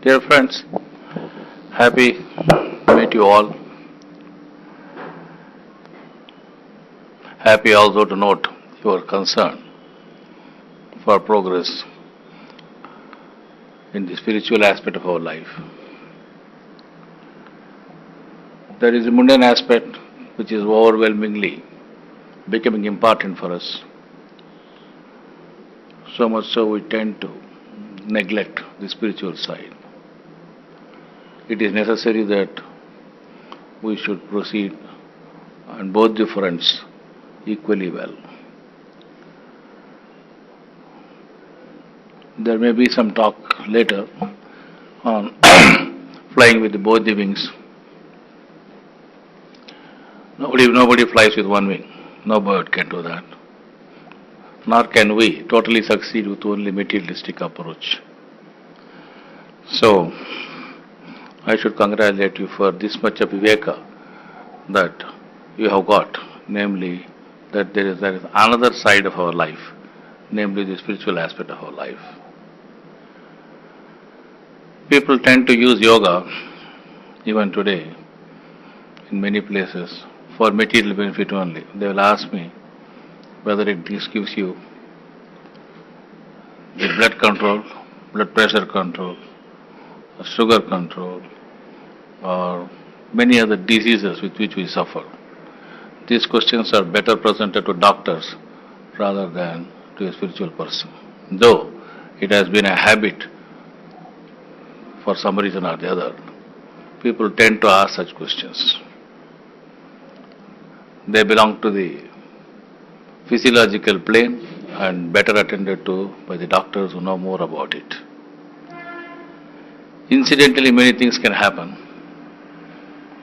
Dear friends, happy to meet you all. Happy also to note your concern for progress in the spiritual aspect of our life. There is a mundane aspect which is overwhelmingly becoming important for us. So much so we tend to neglect the spiritual side. It is necessary that we should proceed on both the fronts equally well. There may be some talk later on flying with both the wings. Nobody flies with one wing. No bird can do that. Nor can we totally succeed with only materialistic approach. So, I should congratulate you for this much of viveka that you have got, namely that there is another side of our life, namely the spiritual aspect of our life. People tend to use yoga, even today, in many places, for material benefit only. They will ask me whether it gives you the blood control, blood pressure control, sugar control, or many other diseases with which we suffer. These questions are better presented to doctors rather than to a spiritual person. Though it has been a habit for some reason or the other, people tend to ask such questions. They belong to the physiological plane and better attended to by the doctors who know more about it. Incidentally, many things can happen.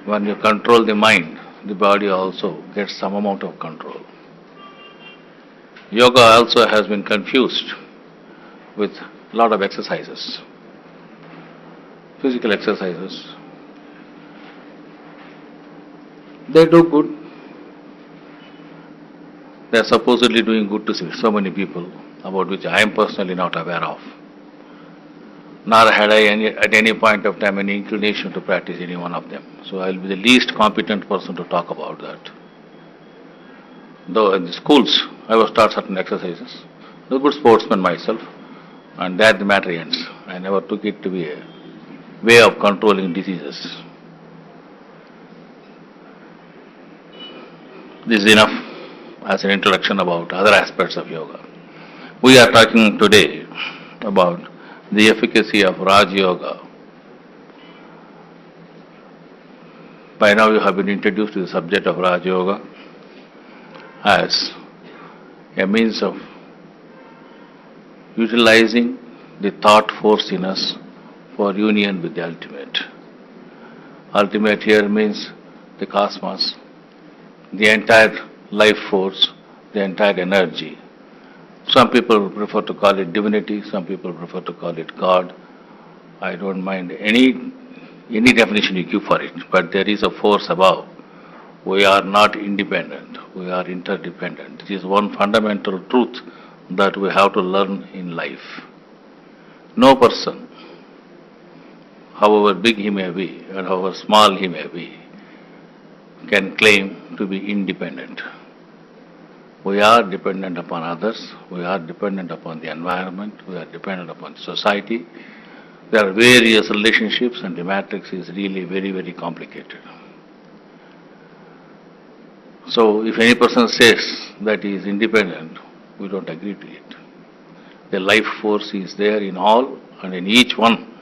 When you control the mind, the body also gets some amount of control. Yoga also has been confused with a lot of exercises, physical exercises. They do good. They are supposedly doing good to so many people, about which I am personally not aware of. Nor had I at any point of time any inclination to practice any one of them. So I will be the least competent person to talk about that. Though in the schools I was taught certain exercises. I was a good sportsman myself, and there the matter ends. I never took it to be a way of controlling diseases. This is enough as an introduction about other aspects of yoga. We are talking today about the efficacy of Rajayoga. By now you have been introduced to the subject of Rajayoga as a means of utilizing the thought force in us for union with the ultimate. Ultimate here means the cosmos, the entire life force, the entire energy. Some people prefer to call it divinity, some people prefer to call it God. I don't mind any definition you give for it, but there is a force above. We are not independent, we are interdependent. This is one fundamental truth that we have to learn in life. No person, however big he may be and however small he may be, can claim to be independent. We are dependent upon others, we are dependent upon the environment, we are dependent upon society. There are various relationships and the matrix is really very, very complicated. So if any person says that he is independent, we don't agree to it. The life force is there in all and in each one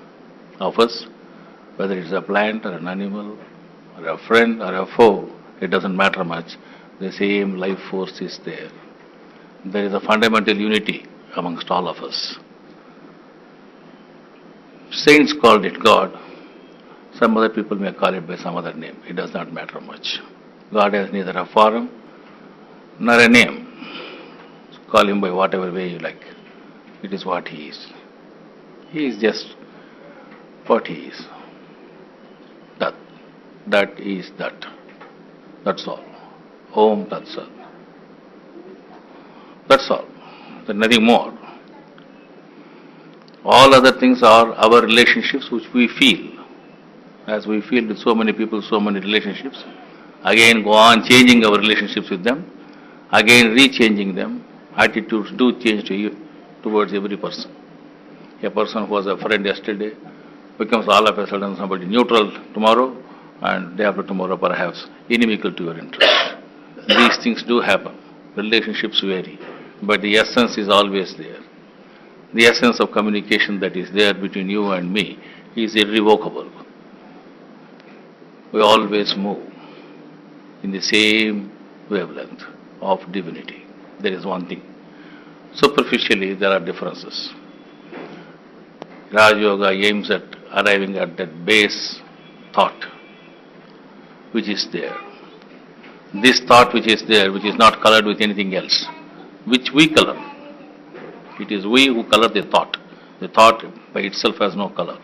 of us, whether it's a plant or an animal or a friend or a foe, it doesn't matter much. The same life force is there. There is a fundamental unity amongst all of us. Saints called it God. Some other people may call it by some other name. It does not matter much. God has neither a form nor a name. Call him by whatever way you like. It is what he is. He is just what he is. That is that. That's all. Om Tat Sat. That's all. There's nothing more. All other things are our relationships which we feel. As we feel with so many people, so many relationships, again go on changing our relationships with them, again rechanging them. Attitudes do change to you, towards every person. A person who was a friend yesterday becomes all of a sudden somebody neutral tomorrow, and day after tomorrow perhaps inimical to your interest. These things do happen. Relationships vary, but the essence is always there. The essence of communication that is there between you and me is irrevocable. We always move in the same wavelength of divinity. There is one thing. Superficially, there are differences. Raj Yoga aims at arriving at that base thought which is there. This thought which is there, which is not colored with anything else, which we color. It is we who color the thought. The thought by itself has no color.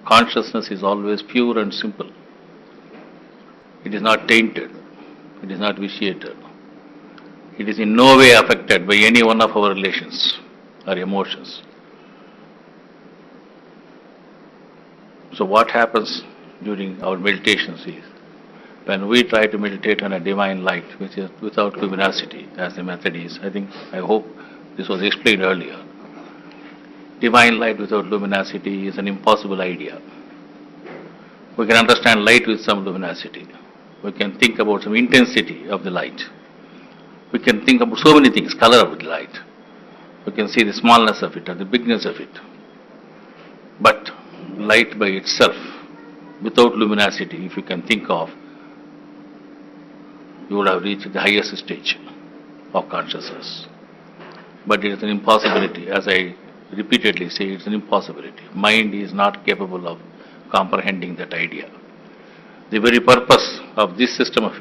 Consciousness is always pure and simple. It is not tainted. It is not vitiated. It is in no way affected by any one of our relations or emotions. So what happens during our meditations is, when we try to meditate on a divine light, which is without luminosity, as the method is, I hope this was explained earlier. Divine light without luminosity is an impossible idea. We can understand light with some luminosity. We can think about some intensity of the light. We can think about so many things, color of the light. We can see the smallness of it or the bigness of it. But light by itself, without luminosity, if you can think of, you would have reached the highest stage of consciousness. But it is an impossibility. As I repeatedly say, it's an impossibility. Mind is not capable of comprehending that idea. The very purpose of this system of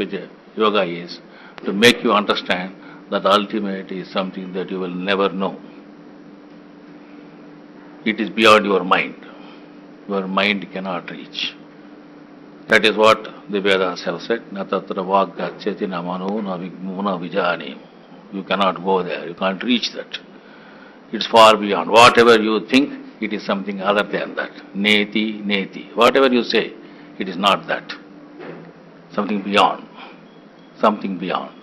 yoga is to make you understand that ultimate is something that you will never know. It is beyond your mind. Your mind cannot reach. That is what the Vedas have said. Na tatra vaggachyati na mano na vijani. You cannot go there. You can't reach that. It's far beyond. Whatever you think, it is something other than that. Neti, neti. Whatever you say, it is not that. Something beyond. Something beyond.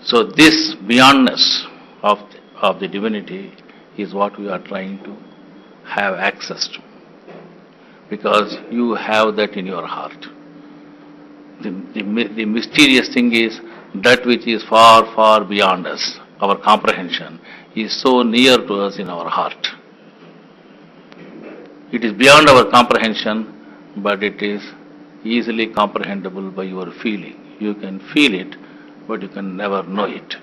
So this beyondness of the divinity is what we are trying to have access to. Because you have that in your heart. The mysterious thing is that which is far, far beyond us, our comprehension, is so near to us in our heart. It is beyond our comprehension, but it is easily comprehensible by your feeling. You can feel it, but you can never know it.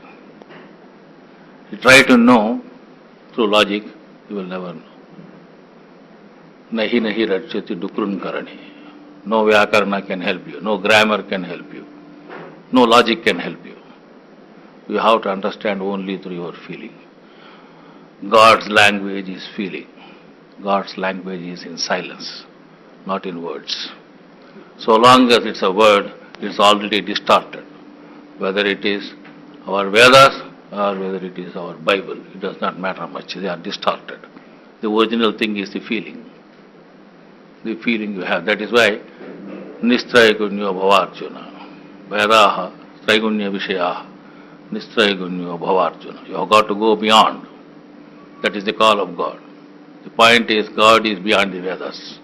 You try to know through logic, you will never know. Nahi nahi rachyati dukrun karani. No vyakarna can help you, no grammar can help you, no logic can help you. You have to understand only through your feeling. God's language is feeling. God's language is in silence, not in words. So long as it's a word, it's already distorted. Whether it is our Vedas or whether it is our Bible, it does not matter much. They are distorted. The original thing is the feeling. The feeling you have. That is why Nistrayagunyo Bhavarjuna, Vedaha, Traigunya Vishayaha, Nistrayagunyo Bhavarjuna. You have got to go beyond. That is the call of God. The point is, God is beyond the Vedas,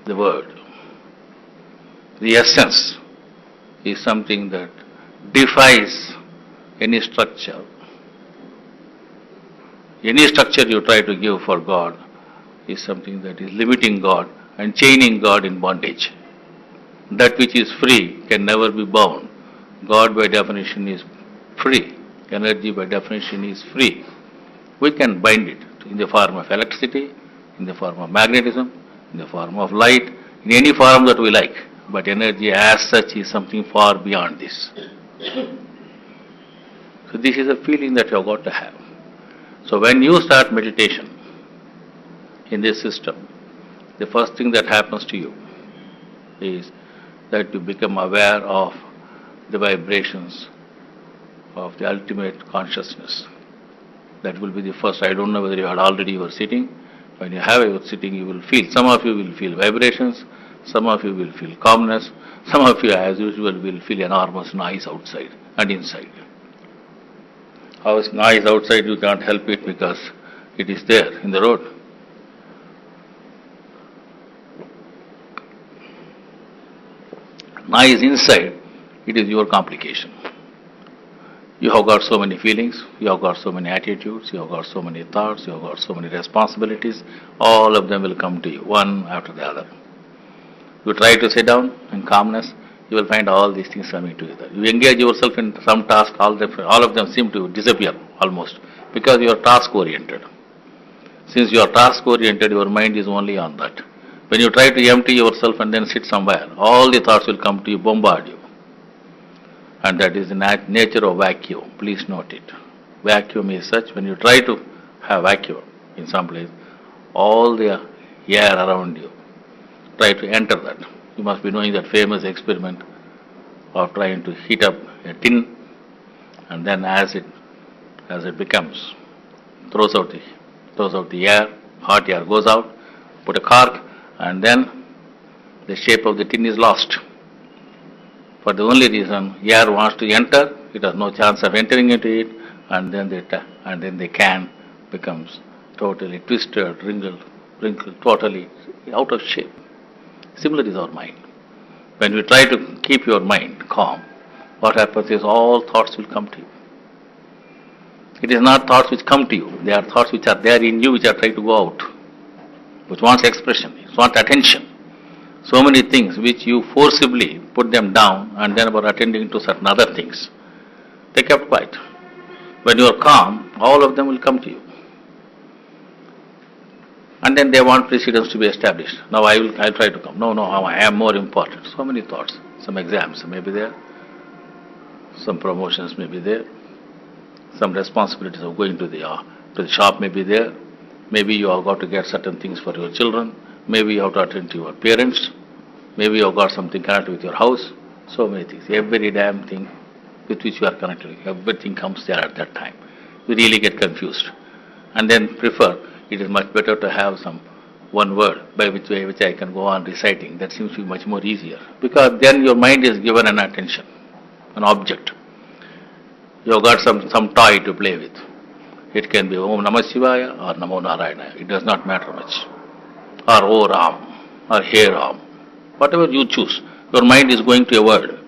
the word. The essence is something that defies any structure. Any structure you try to give for God is something that is limiting God and chaining God in bondage. That which is free can never be bound. God by definition is free. Energy by definition is free. We can bind it in the form of electricity, in the form of magnetism, in the form of light, in any form that we like. But energy as such is something far beyond this. So this is a feeling that you have got to have. So when you start meditation in this system, the first thing that happens to you is that you become aware of the vibrations of the ultimate consciousness. That will be the first. I don't know whether you had already you are sitting. When you have your sitting, you will feel. Some of you will feel vibrations. Some of you will feel calmness. Some of you, as usual, will feel enormous noise outside and inside. How is noise outside? You can't help it because it is there in the road. Noise inside, it is your complication. You have got so many feelings, you have got so many attitudes, you have got so many thoughts, you have got so many responsibilities. All of them will come to you, one after the other. You try to sit down in calmness, you will find all these things coming together. You engage yourself in some task, all of them seem to disappear almost because you are task oriented. Since you are task oriented, your mind is only on that. When you try to empty yourself and then sit somewhere, all the thoughts will come to you, bombard you. And that is the nature of vacuum. Please note it. Vacuum is such, when you try to have vacuum in some place, all the air around you, try to enter that. You must be knowing that famous experiment of trying to heat up a tin, and then as it becomes, throws out the air, hot air goes out, put a cork, and then the shape of the tin is lost. For the only reason air wants to enter, it has no chance of entering into it, and then the can becomes totally twisted, wrinkled, totally out of shape. Similar is our mind. When we try to keep your mind calm, what happens is all thoughts will come to you. It is not thoughts which come to you, they are thoughts which are there in you, which are trying to go out, which wants expression, which wants attention. So many things which you forcibly put them down and then were attending to certain other things. They kept quiet. When you are calm, all of them will come to you. And then they want precedence to be established. Now I'll try to come. No, I am more important. So many thoughts. Some exams may be there. Some promotions may be there. Some responsibilities of going to the shop may be there. Maybe you have got to get certain things for your children. Maybe you have to attend to your parents. Maybe you have got something connected with your house. So many things. Every damn thing with which you are connected, everything comes there at that time. You really get confused. And then it is much better to have some one word by which I can go on reciting. That seems to be much more easier. Because then your mind is given an attention, an object. You have got some toy to play with. It can be Om Namah Shivaya or Namo Narayana. It does not matter much. Or O Ram or Hey Ram. Whatever you choose, your mind is going to a word,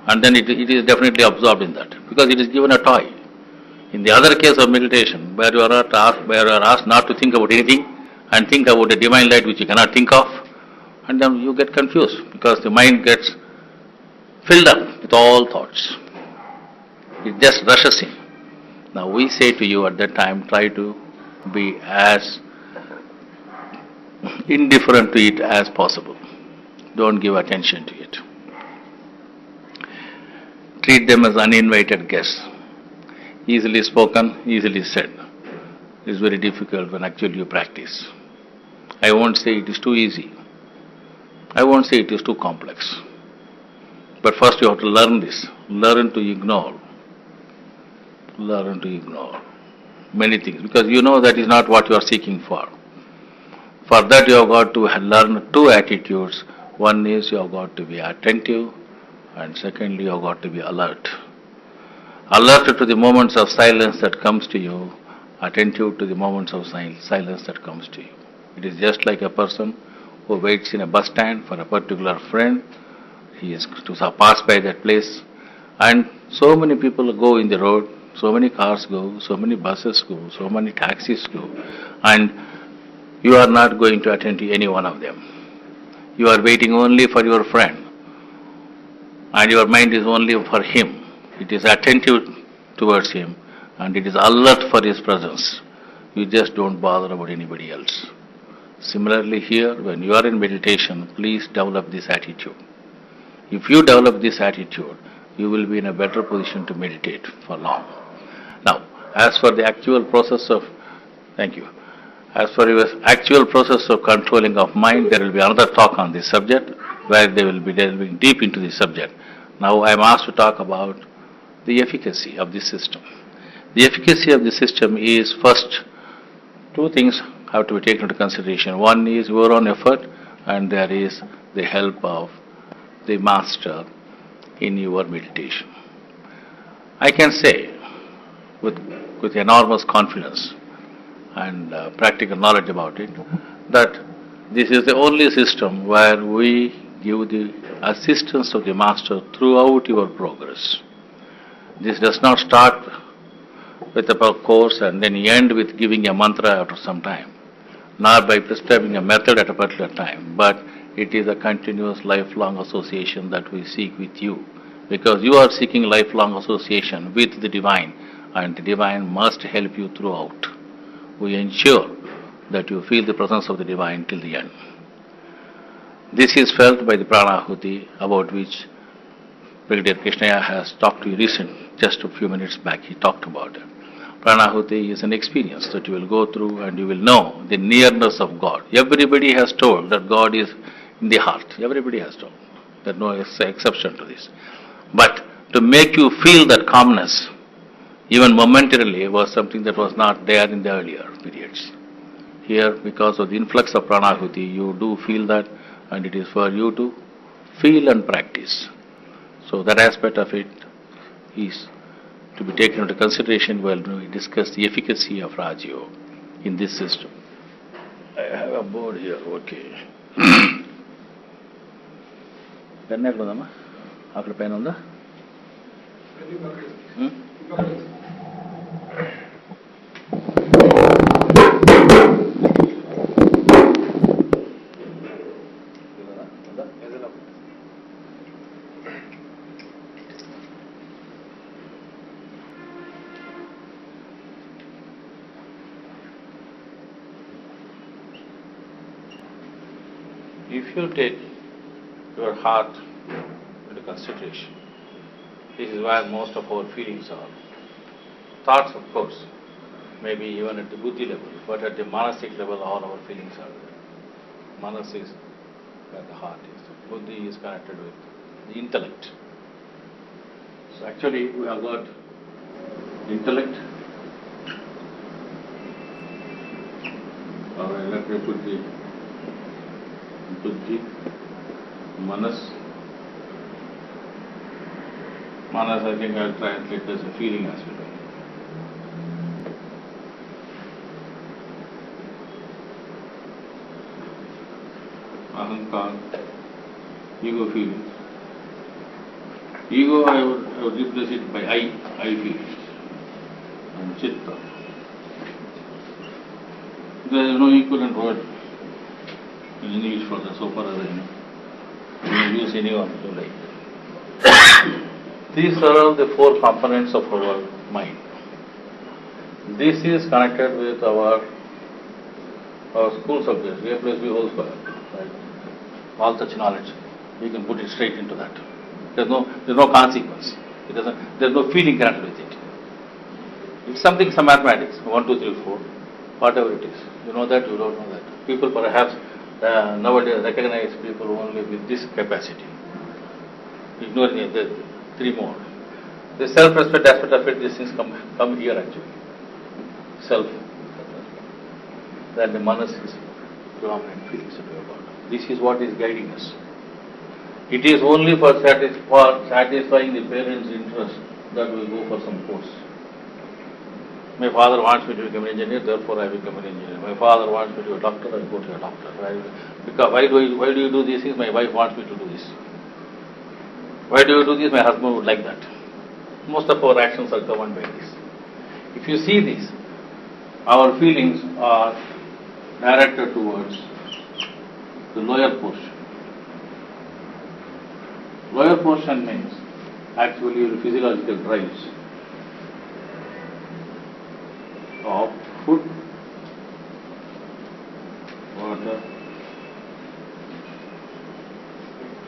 and then it is definitely absorbed in that because it is given a toy. In the other case of meditation, where you are asked not to think about anything and think about a divine light which you cannot think of, and then you get confused because the mind gets filled up with all thoughts. It just rushes in. Now we say to you at that time, try to be as indifferent to it as possible. Don't give attention to it. Treat them as uninvited guests. Easily spoken, easily said. It is very difficult when actually you practice. I won't say it is too easy. I won't say it is too complex. But first you have to learn this. Learn to ignore. Learn to ignore many things because you know that is not what you are seeking for. For that you have got to learn two attitudes. One is you have got to be attentive, and secondly you have got to be alert. Alert to the moments of silence that comes to you, attentive to the moments of silence that comes to you. It is just like a person who waits in a bus stand for a particular friend. He is to pass by that place, and so many people go in the road, so many cars go, so many buses go, so many taxis go, and you are not going to attend to any one of them. You are waiting only for your friend, and your mind is only for him. It is attentive towards him, and it is alert for his presence. You just don't bother about anybody else. Similarly here, when you are in meditation, please develop this attitude. If you develop this attitude, you will be in a better position to meditate for long. Now, as for the actual process of, As for your actual process of controlling of mind, there will be another talk on this subject where they will be delving deep into the subject. Now I am asked to talk about the efficacy of this system. The efficacy of the system is first, two things have to be taken into consideration. One is your own effort, and there is the help of the master in your meditation. I can say with enormous confidence and practical knowledge about it that this is the only system where we give the assistance of the master throughout your progress. This does not start with a course and then end with giving a mantra after some time, nor by prescribing a method at a particular time, but it is a continuous lifelong association that we seek with you, because you are seeking lifelong association with the Divine, and the Divine must help you throughout. We ensure that you feel the presence of the Divine till the end. This is felt by the Pranahuti, about which Brigadier Krishnaya has talked to you just a few minutes back. He talked about it. Pranahuti is an experience that you will go through, and you will know the nearness of God. Everybody has told that God is in the heart. Everybody has told. There is no exception to this. But to make you feel that calmness, even momentarily, was something that was not there in the earlier periods. Here, because of the influx of Pranahuti, you do feel that, and it is for you to feel and practice. So that aspect of it is to be taken into consideration when we discuss the efficacy of Rajayoga in this system. I have a board here, okay. Pen ekkada undamma? Akkada pen unda? If you take your heart into consideration, this is where most of our feelings are. Thoughts, of course, maybe even at the buddhi level, but at the manasic level, all our feelings are there. Manas is where the heart is. Buddhi is connected with the intellect. So actually, we have got intellect, or let me put the buddhi, manas. Manas, I think I'll translate as a feeling as well. Ahankar, ego feelings. Ego, I would replace it by I feelings. And chitta. There is no equivalent word in English for that, so far as I know. You may use anyone you like. These are all the four components of our mind. This is connected with our school subjects, A plus B whole square. Right? All such knowledge, you can put it straight into that. There's no consequence. There's no feeling connected with it. It's something, some mathematics, 1, 2, 3, 4, whatever it is. You know that, you don't know that. People perhaps nowadays recognize people only with this capacity, ignoring the three more. The self-respect aspect of it, these things come here actually. Self. Then the manas is predominant feelings of your body. This is what is guiding us. It is only for satisfying the parents' interest that we go for some course. My father wants me to become an engineer, therefore I become an engineer. My father wants me to be a doctor, I go to a doctor. Because why do you do these things? My wife wants me to do this. Why do you do this? My husband would like that. Most of our actions are governed by this. If you see this, our feelings are directed towards the lower portion. Lower portion means actually your physiological drives of food, water,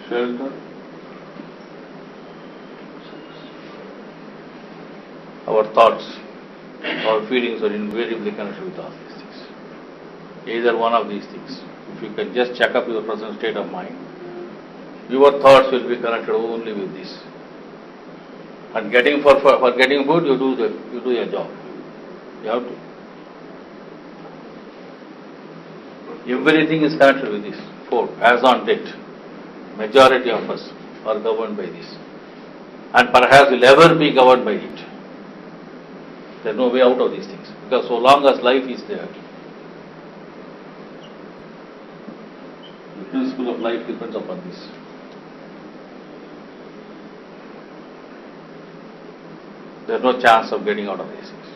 shelter, our thoughts, our feelings are invariably connected with all these things. Either one of these things. If you can just check up your present state of mind, your thoughts will be connected only with this. And getting for getting food, you do your job. You have to. Everything is connected with this four. As on date, majority of us are governed by this, and perhaps will ever be governed by it. There is no way out of these things, because so long as life is there, the principle of life depends upon this. There is no chance of getting out of these things.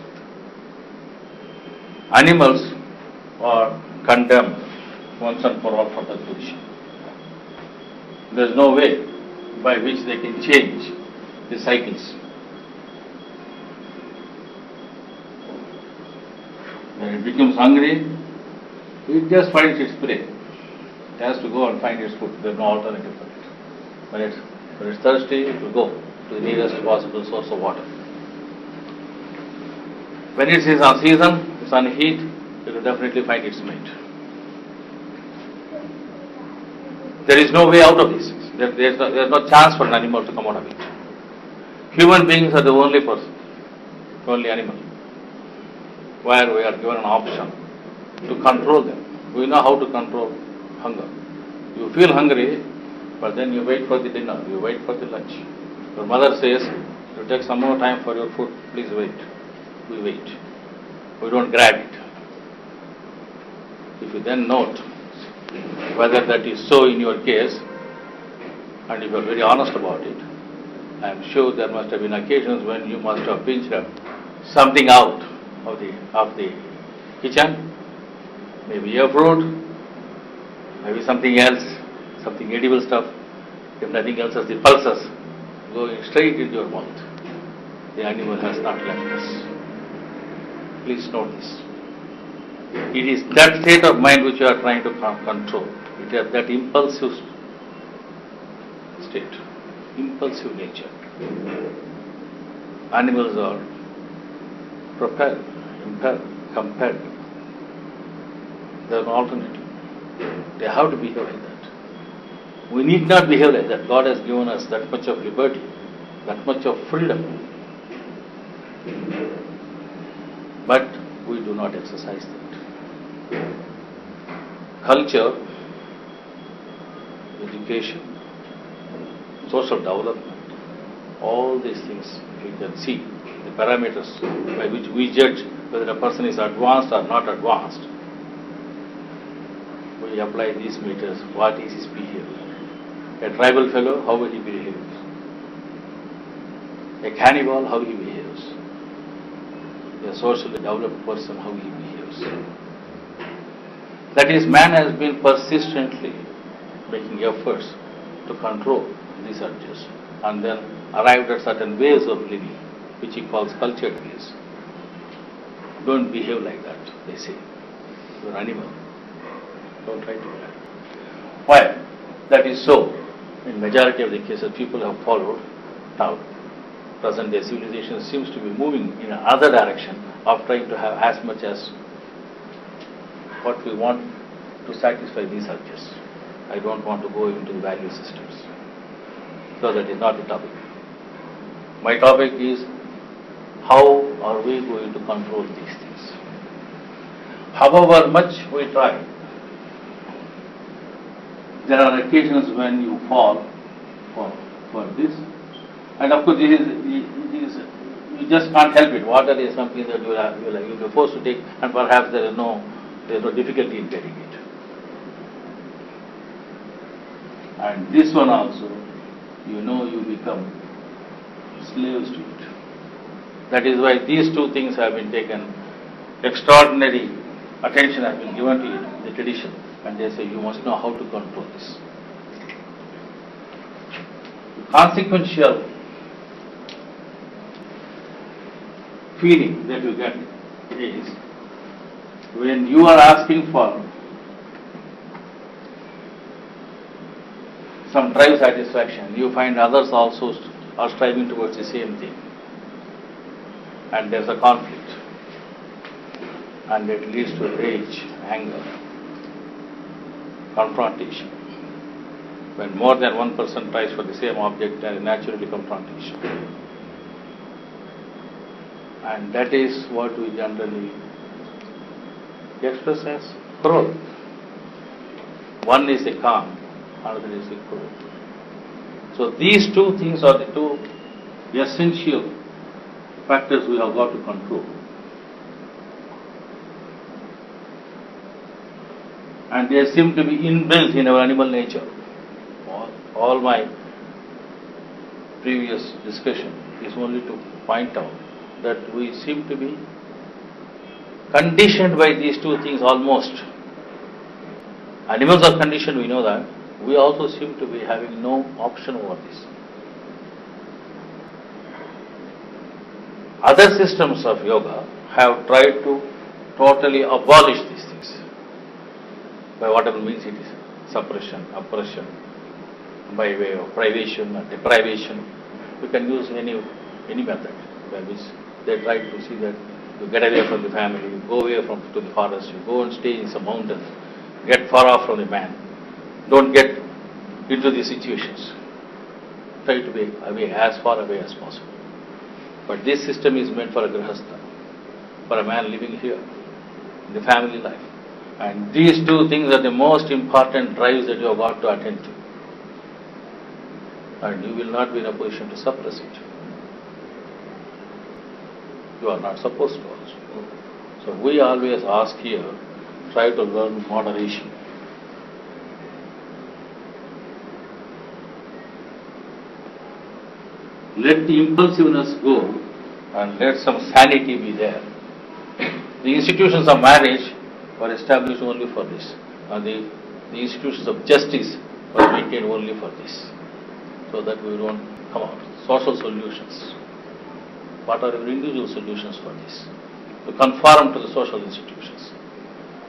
Animals are condemned once and for all for that position. There is no way by which they can change the cycles. When it becomes hungry, it just finds its prey. It has to go and find its food. There is no alternative for it. When it's thirsty, it will go to the nearest possible source of water. When it is on season, it's on heat, it will definitely find its mate. There is no way out of this. There is no chance for an animal to come out of it. Human beings are the only person, only animal, where we are given an option to control them. We know how to control hunger. You feel hungry, but then you wait for the dinner, you wait for the lunch. Your mother says, you take some more time for your food, please wait. We wait. We don't grab it. If you then note whether that is so in your case, and if you are very honest about it, I am sure there must have been occasions when you must have pinched up something out of the kitchen, maybe a fruit, maybe something else, something edible stuff. If nothing else, as the pulses going straight into your mouth. The animal has not left us. Please note this. It is that state of mind which you are trying to control. It is that impulsive state, impulsive nature. Animals are propelled, impelled, compelled. There is no alternative. They have to behave like that. We need not behave like that. God has given us that much of liberty, that much of freedom. But we do not exercise that. Culture, education, social development, all these things, you can see the parameters by which we judge whether a person is advanced or not advanced. We apply these meters. What is his behavior? A tribal fellow, how will he behave? A cannibal, how he behaves. A socially developed person, how he behaves. That is, man has been persistently making efforts to control these urges and then arrived at certain ways of living, which he calls cultured ways. Don't behave like that, they say. You're an animal. Don't try to do that. Why? That is so. In majority of the cases, people have followed. Now, present day civilization seems to be moving in another direction of trying to have as much as what we want to satisfy these urges. I don't want to go into the value systems, because that is not the topic. My topic is, how are we going to control these things? However much we try, there are occasions when you fall for this, and of course you just can't help it. Water is something that you'll be forced to take, and perhaps there is no difficulty in getting it. And this one also, you become slaves to it. That is why these two things have been taken, extraordinary attention has been given to it, the tradition, and they say you must know how to control this. The consequential feeling that you get is when you are asking for some drive satisfaction, you find others also are striving towards the same thing. And there's a conflict. And it leads to rage, anger, confrontation. When more than one person tries for the same object, there is naturally confrontation. And that is what we generally express as growth. One is the calm, another is the growth. So these two things are the two essential factors we have got to control. And they seem to be inbuilt in our animal nature. All my previous discussion is only to point out that we seem to be conditioned by these two things almost. Animals are conditioned, we know that. We also seem to be having no option over this. Other systems of yoga have tried to totally abolish these things. By whatever means it is, suppression, oppression, by way of privation or deprivation. We can use any method by which they try to see that you get away from the family, you go away to the forest, you go and stay in some mountain, get far off from the man, don't get into these situations. Try to be away, as far away as possible. But this system is meant for a grihastha, for a man living here, in the family life. And these two things are the most important drives that you have got to attend to. And you will not be in a position to suppress it. You are not supposed to also. So we always ask here, try to learn moderation. Let the impulsiveness go and let some sanity be there. The institutions of marriage were established only for this. And the institutions of justice were maintained only for this. So that we don't come out. Social solutions. What are your individual solutions for this? To conform to the social institutions.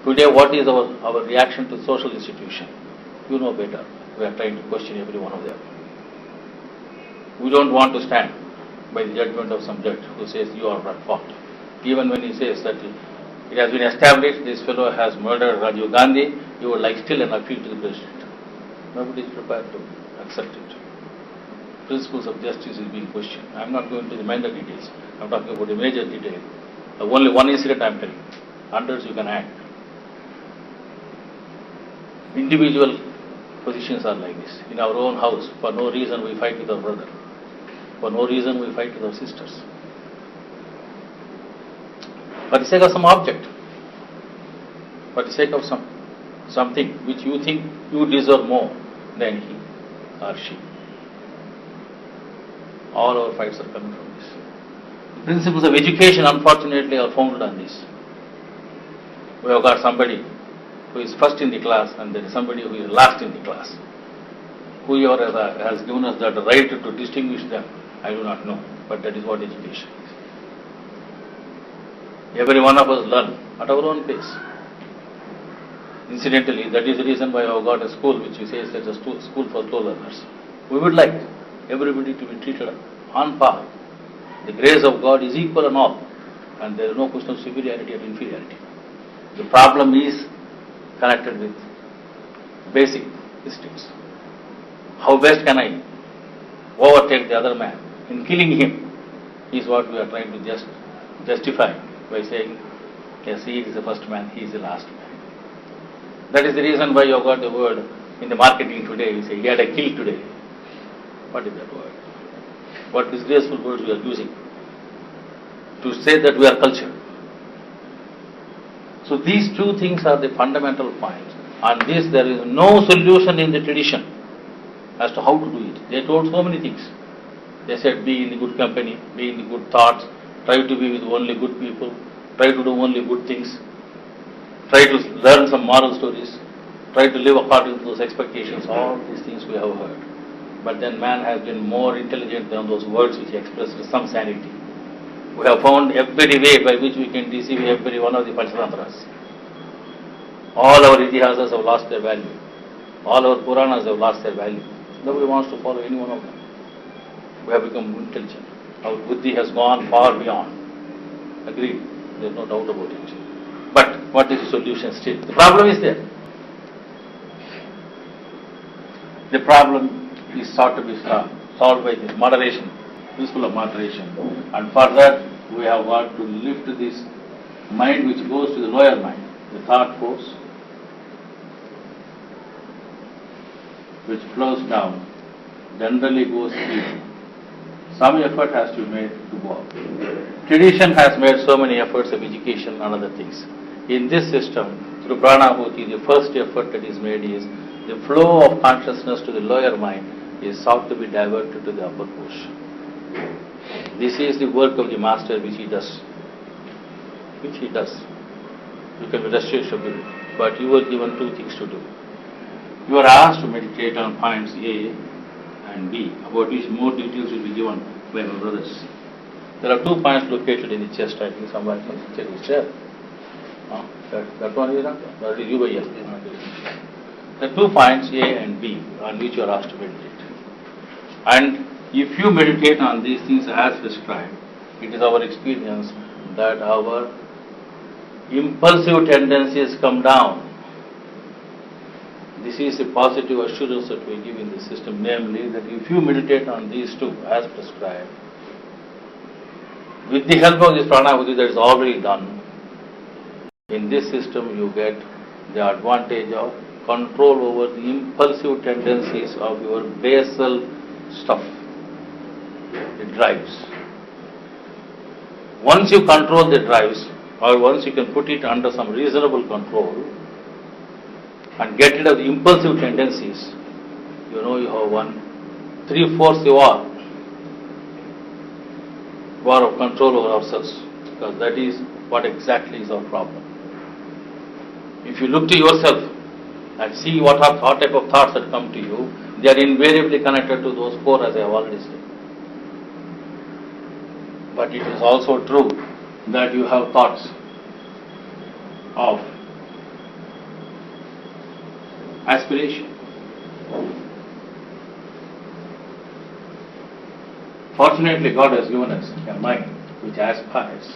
Today, what is our reaction to social institution? You know better. We are trying to question every one of them. We don't want to stand by the judgment of some judge who says you are at fault. Even when he says that it has been established this fellow has murdered Rajiv Gandhi, you would like still an appeal to the president. Nobody is prepared to accept it. Principles of justice is being questioned. I am not going to the minor details. I am talking about the major detail. Only one incident I am telling. Hundreds you can add. Individual positions are like this. In our own house, for no reason we fight with our brother. For no reason we fight with our sisters. For the sake of some object. For the sake of something which you think you deserve more than he or she. All our fights are coming from this. The principles of education, unfortunately, are founded on this. We have got somebody who is first in the class and there is somebody who is last in the class. Whoever has given us that right to distinguish them, I do not know. But that is what education is. Every one of us learn at our own pace. Incidentally, that is the reason why I have got a school which says that is a school for slow learners. We would like everybody to be treated on par. The grace of God is equal and all. And there is no question of superiority or inferiority. The problem is connected with basic instincts. How best can I overtake the other man? In killing him is what we are trying to justify by saying, yes, he is the first man, he is the last man. That is the reason why you have got the word in the marketing today. You say, he had a kill today. What is that word? What disgraceful words we are using to say that we are cultured. So these two things are the fundamental points. On this there is no solution in the tradition as to how to do it. They told so many things. They said be in the good company, be in the good thoughts, try to be with only good people, try to do only good things, try to learn some moral stories, try to live according to those expectations. All these things we have heard. But then man has been more intelligent than those words which express some sanity. We have found every way by which we can deceive every one of the Panchatantras. All our itihasas have lost their value. All our Puranas have lost their value. Nobody wants to follow any one of them. We have become intelligent. Our buddhi has gone far beyond. Agreed. There is no doubt about it. But what is the solution still? The problem is there. The problem is sought to be solved by this moderation, principle of moderation. And for that, we have got to lift this mind which goes to the lower mind, the thought force, which flows down, generally goes deep. Some effort has to be made to go up. Tradition has made so many efforts of education and other things. In this system, through Pranahuti, the first effort that is made is the flow of consciousness to the lower mind is sought to be diverted to the upper portion. This is the work of the master which he does. Which he does. You can be rest assured, but you are given two things to do. You are asked to meditate on points A and B, about which more details will be given by my brothers. There are 2 points located in the chest. I think somewhere in the picture is there. That one is not. That is you by yes. There are 2 points A and B on which you are asked to meditate. And if you meditate on these things as prescribed, it is our experience that our impulsive tendencies come down. This is a positive assurance that we give in the system, namely that if you meditate on these 2 as prescribed, with the help of this Pranahuti that is already done, in this system you get the advantage of control over the impulsive tendencies of your basal stuff, the drives. Once you control the drives, or once you can put it under some reasonable control and get rid of the impulsive tendencies, you know you have won 3/4 war of control over ourselves, because that is what exactly is our problem. If you look to yourself and see what type of thoughts that come to you, they are invariably connected to those 4 as I have already said. But it is also true that you have thoughts of aspiration. Fortunately, God has given us a mind which aspires.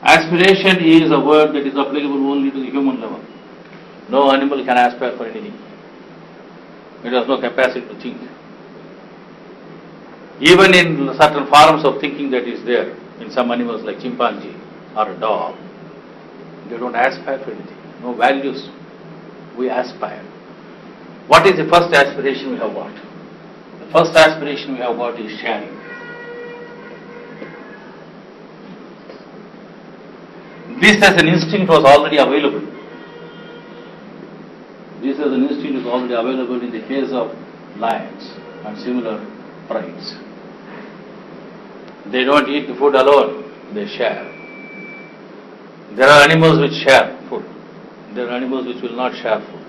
Aspiration is a word that is applicable only to the human level. No animal can aspire for anything. It has no capacity to think. Even in certain forms of thinking that is there, in some animals like chimpanzee or a dog, they don't aspire for anything. No values. We aspire. What is the first aspiration we have got? The first aspiration we have got is sharing. This as an instinct was already available. This as an instinct is already available in the case of lions and similar prides. They don't eat the food alone, they share. There are animals which share food. There are animals which will not share food.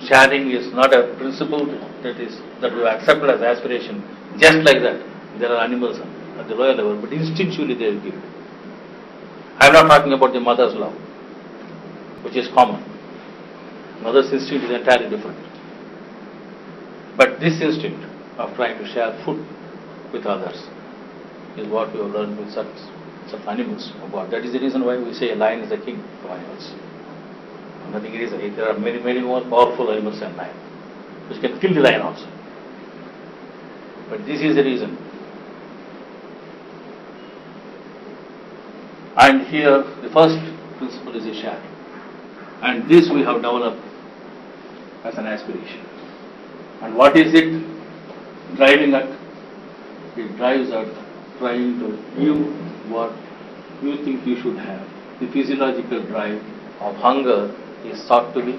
Sharing is not a principle that we accept as aspiration. Just like that, there are animals at the lower level, but instinctually they will give. I am not talking about the mother's love, which is common. Mother's instinct is entirely different. But this instinct of trying to share food with others is what we have learned with such animals about. That is the reason why we say a lion is the king of animals. Nothing is. There are many, many more powerful animals than lion, which can kill the lion also. But this is the reason. And here, the first principle is a sharing. And this we have developed as an aspiration. And what is it driving at? It drives at trying to give what you think you should have. The physiological drive of hunger is thought to be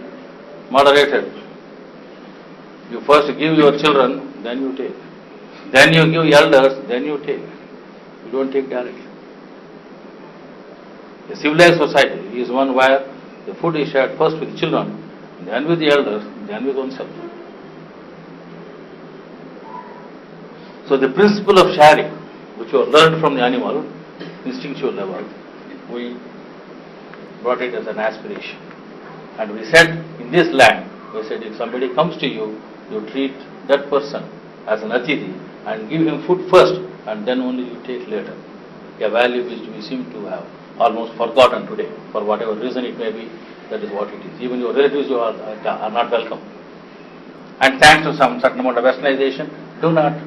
moderated. You first give your children, then you take. Then you give elders, then you take. You don't take directly. A civilized society is one where the food is shared first with the children, then with the elders, then with oneself. So the principle of sharing, which was learned from the animal, instinctual level, we brought it as an aspiration. And we said, in this land, we said if somebody comes to you, you treat that person as an atithi and give him food first and then only you take later. A value which we seem to have almost forgotten today, for whatever reason it may be, that is what it is. Even your relatives you are not welcome. And thanks to some certain amount of westernization, do not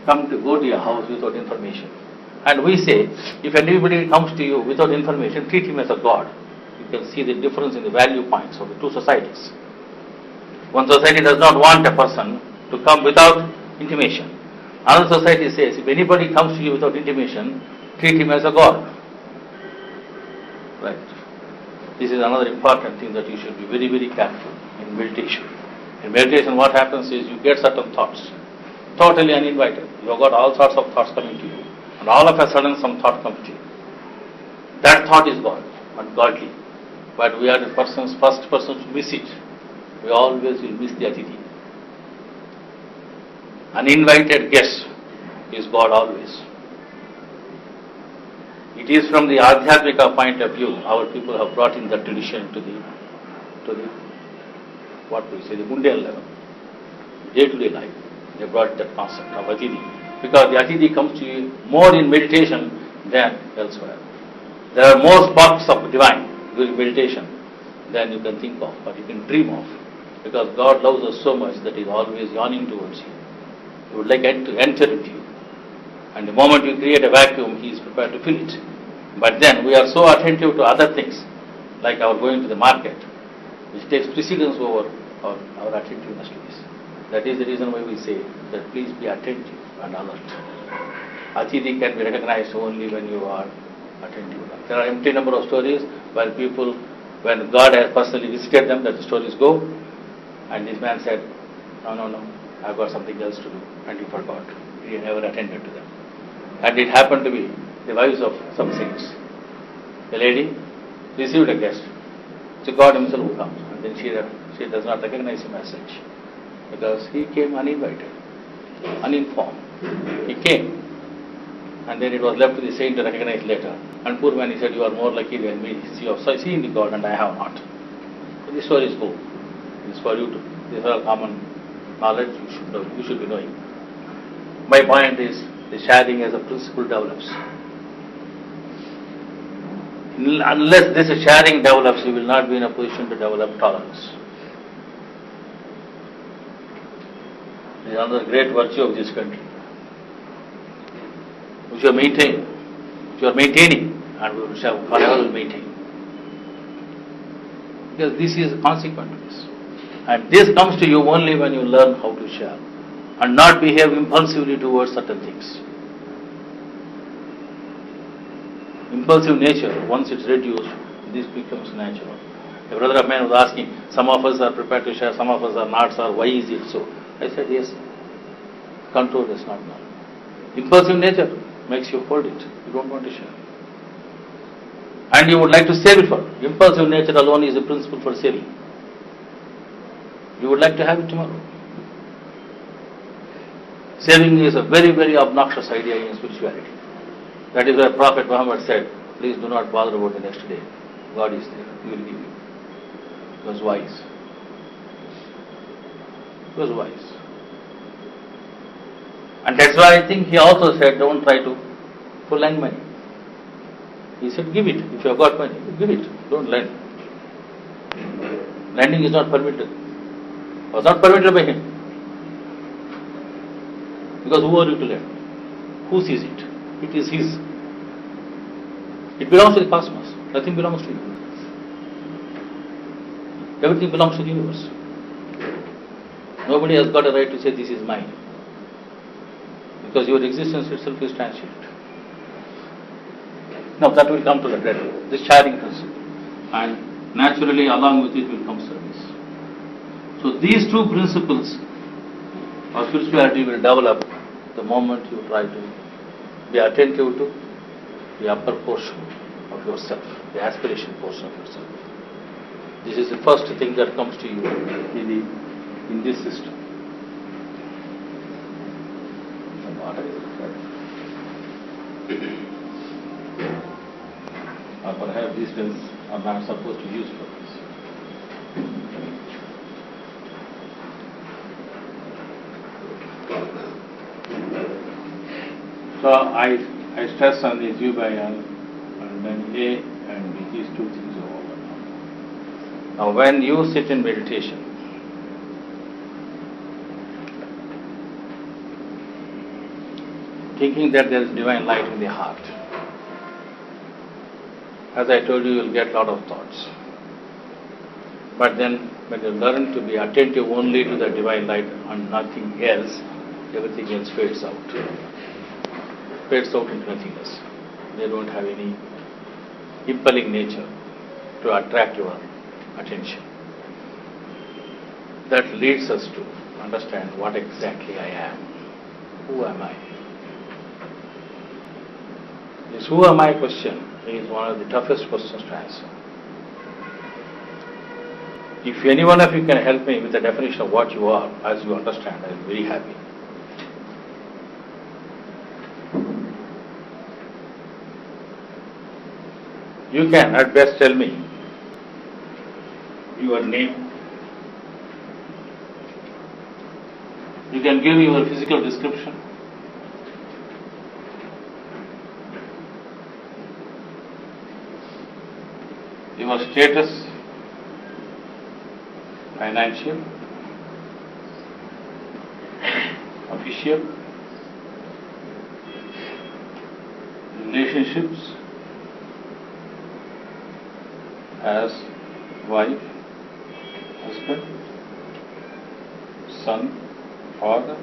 go to your house without information. And we say, if anybody comes to you without information, treat him as a god. You can see the difference in the value points of the two societies. One society does not want a person to come without intimation. Another society says, if anybody comes to you without intimation, treat him as a god. Right. This is another important thing that you should be very, very careful in meditation. In meditation, what happens is you get certain thoughts, totally uninvited. You have got all sorts of thoughts coming to you, and all of a sudden some thought comes to you. That thought is God, ungodly. But we are the first person to miss it. We always will miss the Atiti. Uninvited guest is God always. It is from the Adhyatmika point of view, our people have brought in that tradition to the what we say, the mundane level, day-to-day life. They brought that concept of Atiti. Because the Atiti comes to you more in meditation than elsewhere. There are more sparks of divine during meditation than you can think of, or you can dream of. Because God loves us so much that He is always yawning towards you. He would like to enter into you. And the moment you create a vacuum, He is prepared to fill it. But then we are so attentive to other things, like our going to the market, which takes precedence over our attentiveness to this. That is the reason why we say that please be attentive and alert. Atiti can be recognized only when you are attentive. There are empty number of stories where people, when God has personally visited them, that the stories go, and this man said, no, I've got something else to do, and he forgot. He never attended to them. And it happened to be the wives of some saints. The lady received a guest. It's God Himself who comes, and then she does not recognize him as such, because he came uninvited, uninformed. He came, and then it was left to the saint to recognize later. And poor man, he said, you are more lucky than me. You have seen the God and I have not. So the stories go. It is for you to, these are common knowledge you should know, you should be knowing. My point is, the sharing as a principle develops. Unless this sharing develops, you will not be in a position to develop tolerance. This is another great virtue of this country, which you are maintaining, and we will forever will maintain. Because this is consequent to this. And this comes to you only when you learn how to share and not behave impulsively towards certain things. Impulsive nature, once it's reduced, this becomes natural. A brother of mine was asking, some of us are prepared to share, some of us are not, sir, why is it so? I said, yes, control is not known. Impulsive nature makes you hold it, you don't want to share. And you would like to save it for. Impulsive nature alone is a principle for saving. You would like to have it tomorrow. Saving is a very, very obnoxious idea in spirituality. That is why Prophet Muhammad said, please do not bother about the next day. God is there, He will give you. He was wise. He was wise. And that's why I think he also said, don't try to lend money. He said, give it. If you have got money, give it. Don't lend. Lending is not permitted. It was not permitted by him. Because who are you to lend? Who sees it? It is his. It belongs to the cosmos. Nothing belongs to you. Everything belongs to the universe. Nobody has got a right to say this is mine. Because your existence itself is transient. Now that will come to the later. This sharing principle. And naturally along with it will come service. So these two principles of spirituality will develop the moment you try to be attentive to the upper portion of yourself, the aspiration portion of yourself. This is the first thing that comes to you in this system. Or perhaps these things are not supposed to use for this. So I stress on the Zubayan and then A and B, these two things are over. Now when you sit in meditation, thinking that there is divine light in the heart. As I told you, you will get a lot of thoughts. But then, when you learn to be attentive only to the divine light and nothing else, everything else fades out. Fades out into nothingness. They don't have any impelling nature to attract your attention. That leads us to understand what exactly I am. Who am I? This who am I question is one of the toughest questions to answer. If any one of you can help me with the definition of what you are, as you understand, I am very happy. You can at best tell me your name. You can give me your physical description. Your status, financial, official, relationships, as wife, husband, son, father,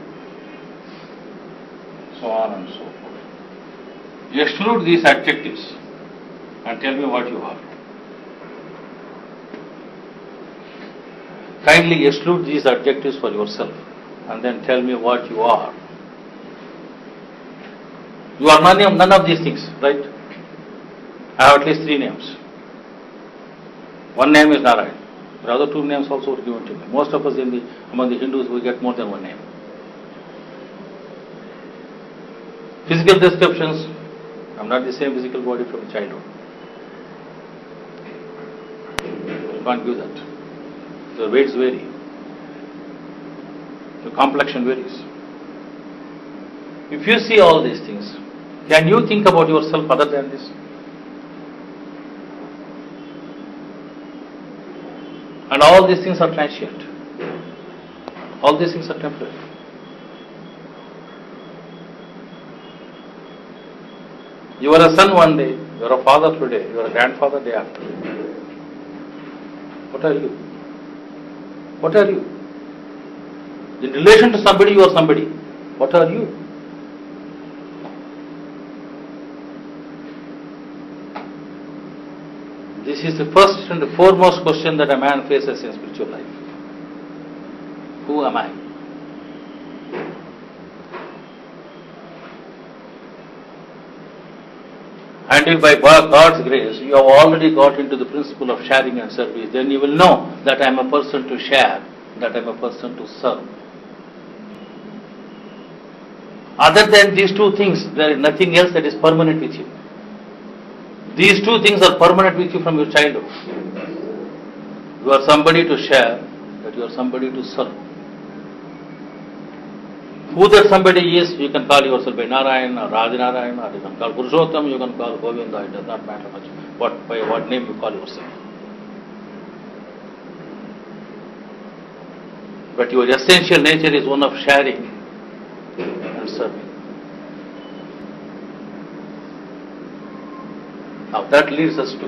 so on and so forth. You exclude these adjectives and tell me what you are. Kindly exclude these adjectives for yourself and then tell me what you are. You are none of these things, right? I have at least 3 names. One name is Narayana. The other 2 names also were given to me. Most of us among the Hindus, we get more than 1 name. Physical descriptions, I am not the same physical body from childhood. You can't give that. The weights vary. The complexion varies. If you see all these things, can you think about yourself other than this? And all these things are transient. All these things are temporary. You are a son one day, you are a father today, you are a grandfather day after. What are you? What are you? In relation to somebody, you are somebody. What are you? This is the first and the foremost question that a man faces in spiritual life. Who am I? And if by God's grace you have already got into the principle of sharing and service, then you will know that I am a person to share, that I am a person to serve. Other than these 2 things, there is nothing else that is permanent with you. These 2 things are permanent with you from your childhood. You are somebody to share, that you are somebody to serve. Who that somebody is, you can call yourself by Narayana or Rajanarayana, or you can call Purushottam, you can call Govinda, it does not matter much by what name you call yourself. But your essential nature is one of sharing and serving. Now that leads us to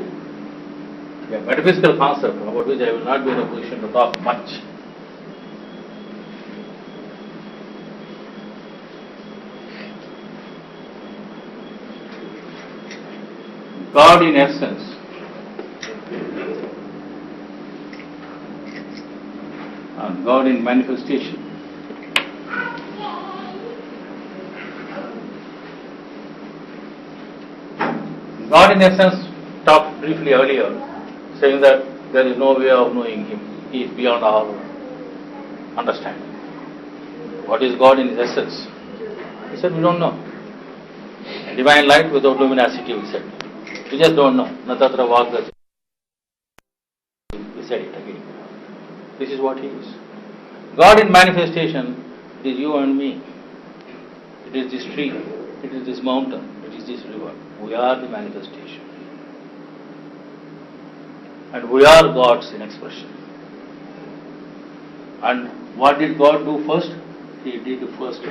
a metaphysical concept about which I will not be in a position to talk much. God in essence and God in manifestation. God in essence talked briefly earlier, saying that there is no way of knowing Him. He is beyond our understanding. What is God in His essence? He said, we don't know. Divine light without luminosity, we said. We just don't know. Natatra Vagda. We said it again. This is what He is. God in manifestation is you and me. It is this tree. It is this mountain. It is this river. We are the manifestation. And we are God's in expression. And what did God do first? He did first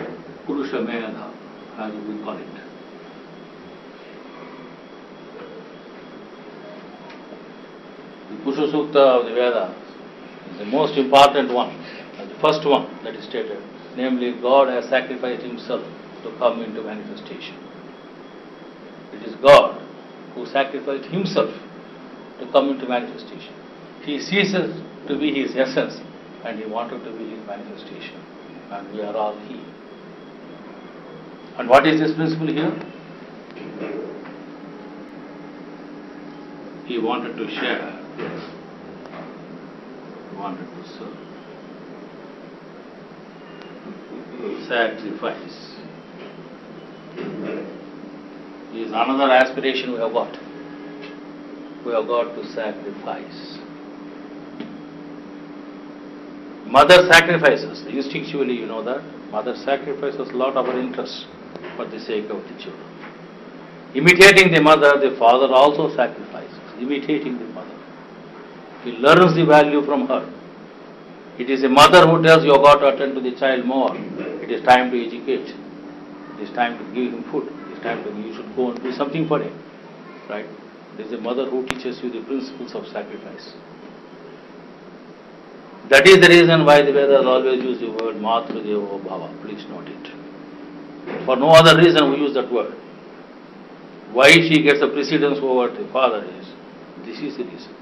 Purusha Medha, as we call it. The Purusha Sukta of the Veda is the most important one, and the first one that is stated, namely God has sacrificed himself to come into manifestation. It is God who sacrificed himself to come into manifestation. He ceases to be his essence and he wanted to be his manifestation. And we are all he. And what is this principle here? He wanted to share. He wanted to serve. Sacrifice is another aspiration we have got. We have got to sacrifice. Mother sacrifices. Instinctually, you know that. Mother sacrifices a lot of her interests for the sake of the children. Imitating the mother, the father also sacrifices. Imitating the mother. He learns the value from her. It is a mother who tells you got to attend to the child more. It is time to educate. It is time to give him food. It is time to you should go and do something for him. Right? It is a mother who teaches you the principles of sacrifice. That is the reason why the Vedas always use the word Matru Devo Bhava. Please note it. For no other reason we use that word. Why she gets a precedence over the father is, this is the reason.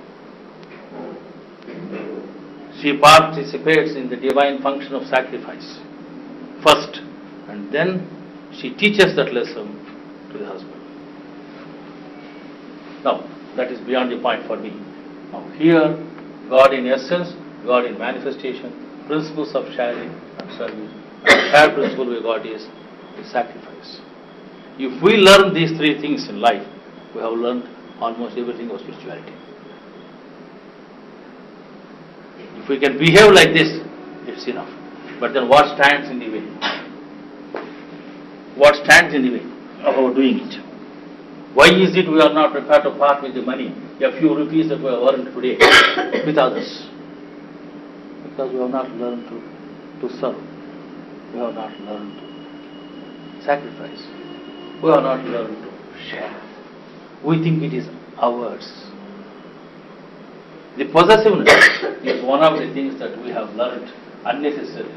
She participates in the divine function of sacrifice first, and then she teaches that lesson to the husband. Now, that is beyond the point for me. Now, here, God in essence, God in manifestation, principles of sharing and service. And the third principle we got is the sacrifice. If we learn these three things in life, we have learned almost everything of spirituality. If we can behave like this, it's enough. But then what stands in the way? What stands in the way of our doing it? Why is it we are not prepared to part with the money, a few rupees that we have earned today, with others? Because we have not learned to serve. We have not learned to sacrifice. We have not learned to share. We think it is ours. The possessiveness is one of the things that we have learned unnecessarily.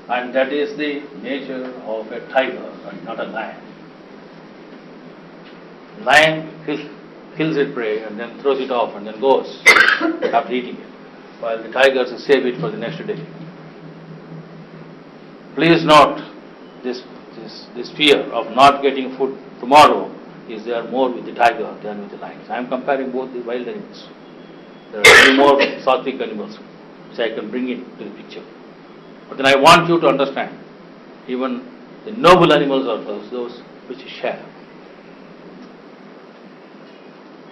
And that is the nature of a tiger and not a lion. Lion kills its prey and then throws it off and then goes after eating it, while the tigers save it for the next day. Please note, this fear of not getting food tomorrow is there more with the tiger than with the lions. I am comparing both the wild animals. There are many more sattvic animals which I can bring into the picture. But then I want you to understand, even the noble animals are those which share.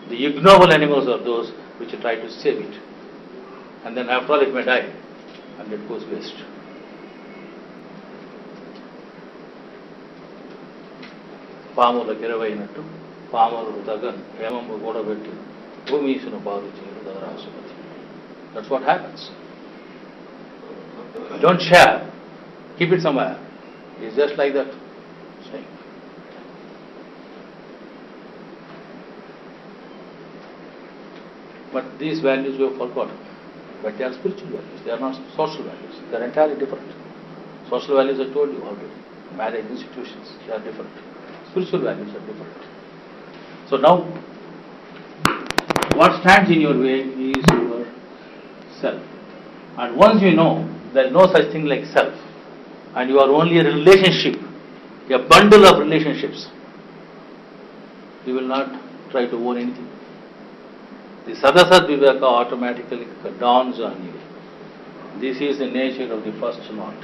The ignoble animals are those which try to save it. And then after all it may die and it goes waste. పాముల కిరవైనట్టు పాములు తగన్ హేమము కూడబెట్టి భూమీసును పాలు చేయడు దదరాసుపతి. That's what happens. Don't share. Keep it somewhere. It's just like that snake. But these values we have forgotten. But they are spiritual values. They are not social values. They are entirely different. Social values I told you already. Marriage institutions, they are different. Spiritual values are different. So now, what stands in your way is your self. And once you know there is no such thing like self, and you are only a relationship, a bundle of relationships, you will not try to own anything. The sadasat viveka automatically dawns on you. This is the nature of the first knot.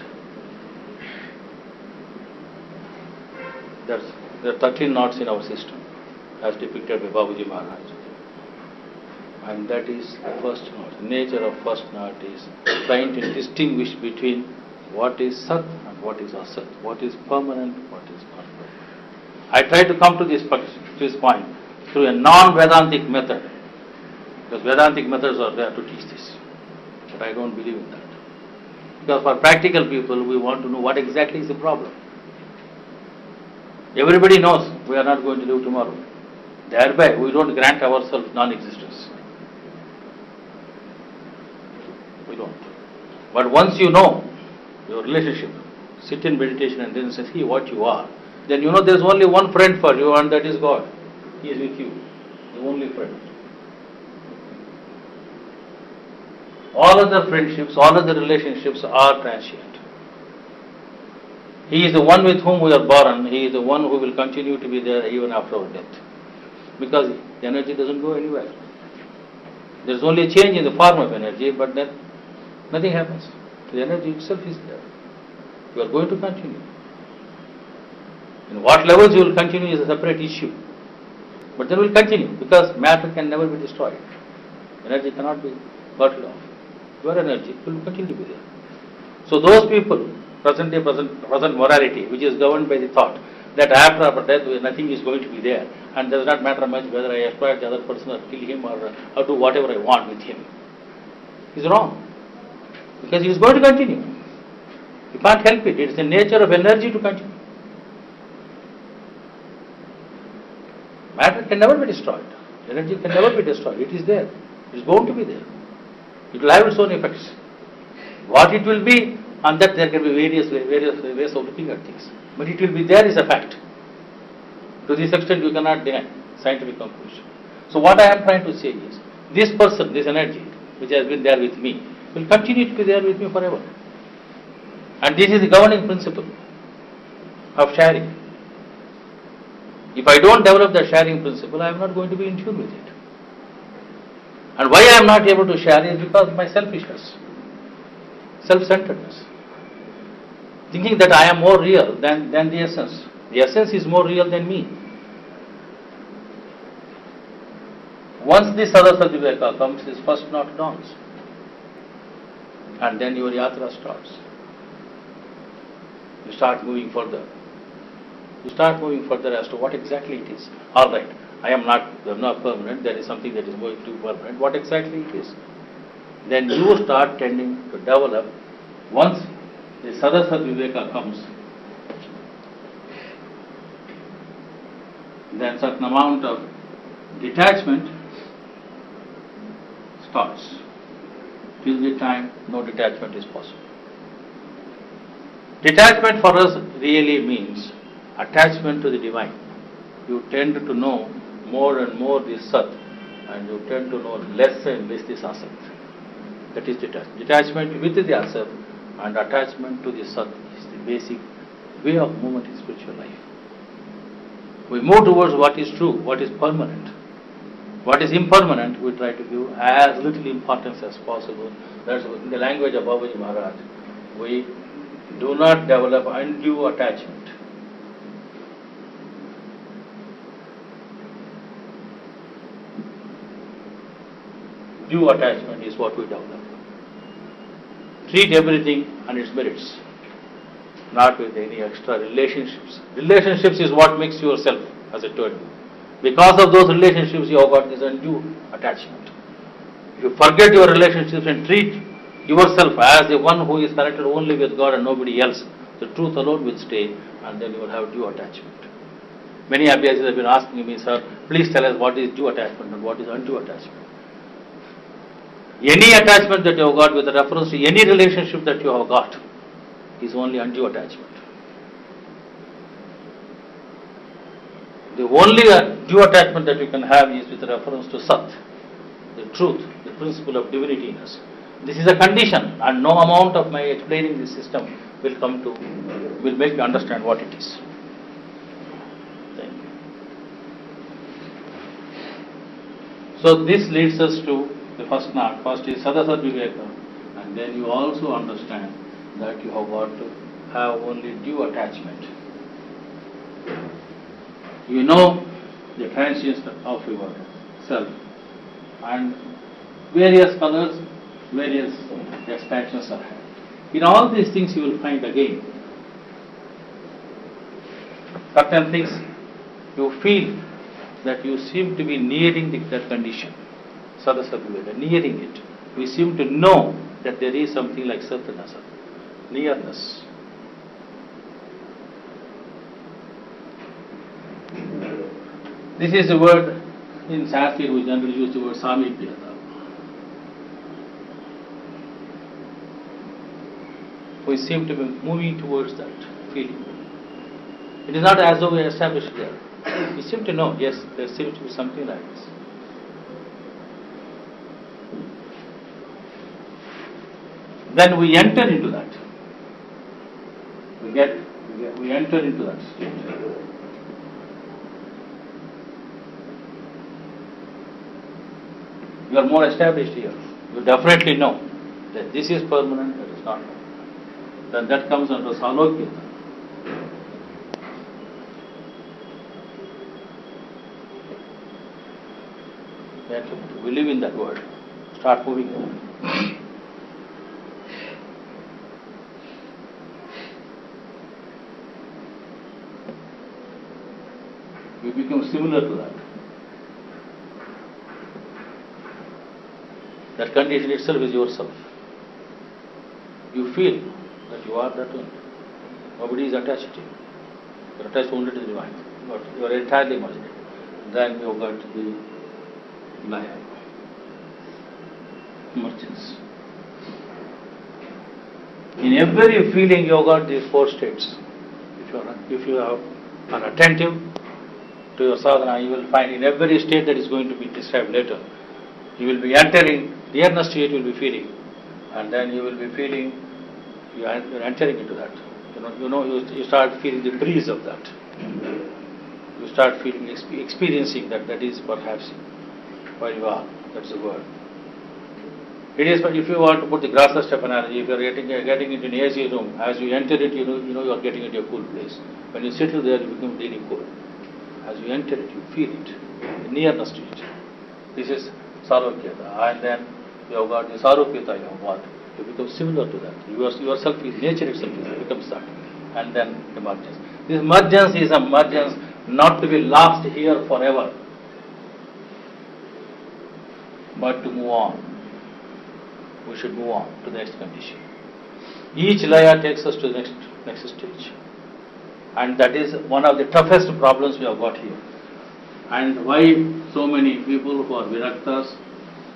There are 13 knots in our system, as depicted by Babuji Maharaj. And that is the first knot. The nature of first knot is trying to distinguish between what is Sat and what is Asat, what is permanent, what is not permanent. I try to come to this point through a non-Vedantic method, because Vedantic methods are there to teach this. But I don't believe in that. Because for practical people, we want to know what exactly is the problem. Everybody knows we are not going to live tomorrow. Thereby, we don't grant ourselves non-existence. We don't. But once you know your relationship, sit in meditation and then see what you are, then you know there is only one friend for you, and that is God. He is with you, the only friend. All other friendships, all other relationships are transient. He is the one with whom we are born. He is the one who will continue to be there even after our death. Because the energy doesn't go anywhere. There is only a change in the form of energy, but then nothing happens. The energy itself is there. You are going to continue. In what levels you will continue is a separate issue. But then we will continue, because matter can never be destroyed. Energy cannot be bottled off. Your energy will continue to be there. So those people, present morality, which is governed by the thought that after our death nothing is going to be there, and does not matter much whether I exploit the other person or kill him or do whatever I want with him, is wrong. Because he is going to continue. You can't help it. It is the nature of energy to continue. Matter can never be destroyed. Energy can never be destroyed. It is there. It is bound to be there. It will have its own effects. What it will be, on that there can be various ways of looking at things. But it will be there is a fact. To this extent you cannot deny scientific conclusion. So what I am trying to say is, this person, this energy, which has been there with me, will continue to be there with me forever. And this is the governing principle of sharing. If I don't develop the sharing principle, I am not going to be in tune with it. And why I am not able to share is because of my selfishness, self-centeredness. Thinking that I am more real than the essence. The essence is more real than me. Once this Sadhasa viveka comes, this first knot dawns. And then your yatra starts. You start moving further. You start moving further as to what exactly it is. Alright, I am not permanent, there is something that is going to be permanent. What exactly it is? Then you start tending to develop, once the Sadhasa viveka comes, then certain amount of detachment starts. Till the time no detachment is possible. Detachment for us really means attachment to the divine. You tend to know more and more this Sat, and you tend to know less and less this Asat. That is detachment. Detachment with the Asat and attachment to the Sat is the basic way of movement in spiritual life. We move towards what is true, what is permanent. What is impermanent, we try to give as little importance as possible. That's in the language of Babaji Maharaj. We do not develop undue attachment. Due attachment is what we develop. Treat everything on its merits, not with any extra relationships. Relationships is what makes you yourself, as I told you. Because of those relationships, you have got this undue attachment. If you forget your relationships and treat yourself as the one who is connected only with God and nobody else, the truth alone will stay, and then you will have due attachment. Many Abhyasis have been asking me, sir, please tell us what is due attachment and what is undue attachment. Any attachment that you have got with reference to any relationship that you have got is only undue attachment. The only due attachment that you can have is with reference to Sat, the truth, the principle of divinity in us. This is a condition, and no amount of my explaining this system will make you understand what it is. Thank you. So this leads us to the first knot. First is Sadhasa viveka, and then you also understand that you have got to have only due attachment. You know the transience of your self, and various colors, various expansions are had. In all these things you will find again certain things you feel that you seem to be nearing that condition, Sadhasa viveka, nearing it. We seem to know that there is something like Sat and Asat, nearness. This is the word in Sanskrit we generally use the word samipyata. We seem to be moving towards that feeling. It is not as though we are established there. We seem to know, yes, there seems to be something like this. Then we enter into that. We enter into that state. You are more established here. You definitely know that this is permanent, that is not permanent. Then that comes under Salokya. We live in that world. Start moving there. We become similar to that. That condition itself is yourself. You feel that you are that one. Nobody is attached to you. You are attached only to the divine. But you are entirely merged. Then you got the Laya. Emergence. In every feeling you got these four states. If you are attentive to your sadhana, you will find in every state that is going to be described later, you will be entering, the earnest state you will be feeling, and then you will be feeling, you are entering into that. You start feeling the breeze of that. You start feeling, experiencing that is perhaps where you are. That's the word. It is, but if you want to put the grassless step analogy, if you are getting into an AC room, as you enter it, you know you are getting into a cool place. When you settle there, you become really cool. As you enter it, you feel it, the nearness to it. This is Sarokyata. And then you have got the Sarokyata you have got. You become similar to that. Yourself is, nature itself becomes that. And then emergence. This emergence is a emergence not to be lost here forever, but to move on. We should move on to the next condition. Each laya takes us to the next stage. And that is one of the toughest problems we have got here. And why so many people who are viraktas,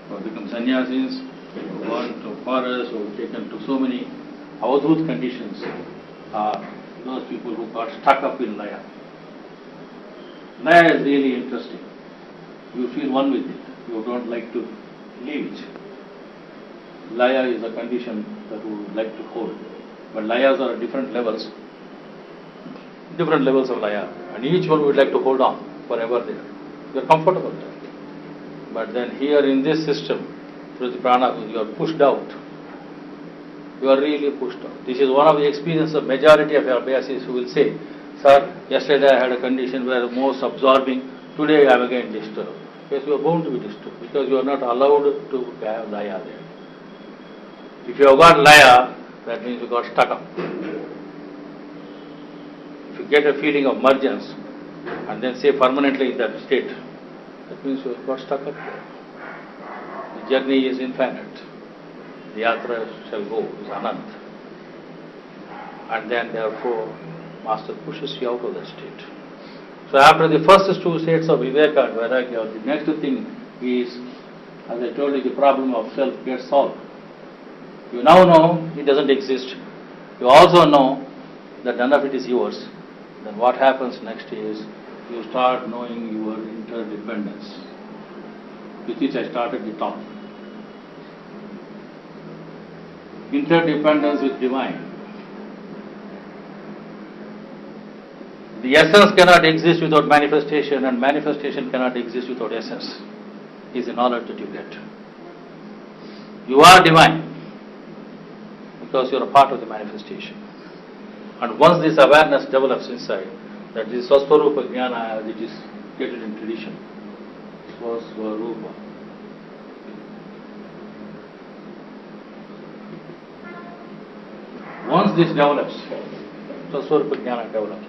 who have become sannyasis, who have gone to forests, who have taken to so many avadhut conditions, are those people who got stuck up in laya. Laya is really interesting. You feel one with it. You don't like to leave it. Laya is a condition that we would like to hold. But layas are at different levels of laya. And each one would like to hold on forever there. You are comfortable there. But then here in this system, through the Pranahuti, you are pushed out. You are really pushed out. This is one of the experiences of majority of your abhyasis who will say, sir, yesterday I had a condition where most absorbing, today I am again disturbed. Yes, you are bound to be disturbed because you are not allowed to have laya there. If you have got laya, that means you got stuck up. If you get a feeling of emergence and then say permanently in that state, that means you have got stuck up there. The journey is infinite. The yatra shall go, is anant. And then therefore, Master pushes you out of that state. So after the first two states of viveka and vairagya, the next thing is, as I told you, the problem of self gets solved. You now know it doesn't exist. You also know that none of it is yours. Then what happens next is, you start knowing your interdependence, with which I started the talk. Interdependence with divine. The essence cannot exist without manifestation, and manifestation cannot exist without essence, is the knowledge that you get. You are divine because you are a part of the manifestation. And once this awareness develops inside, that is Swaswarupa Jnana as it is stated in tradition. Swaswarupa. Once this develops, Swaswarupa Jnana develops,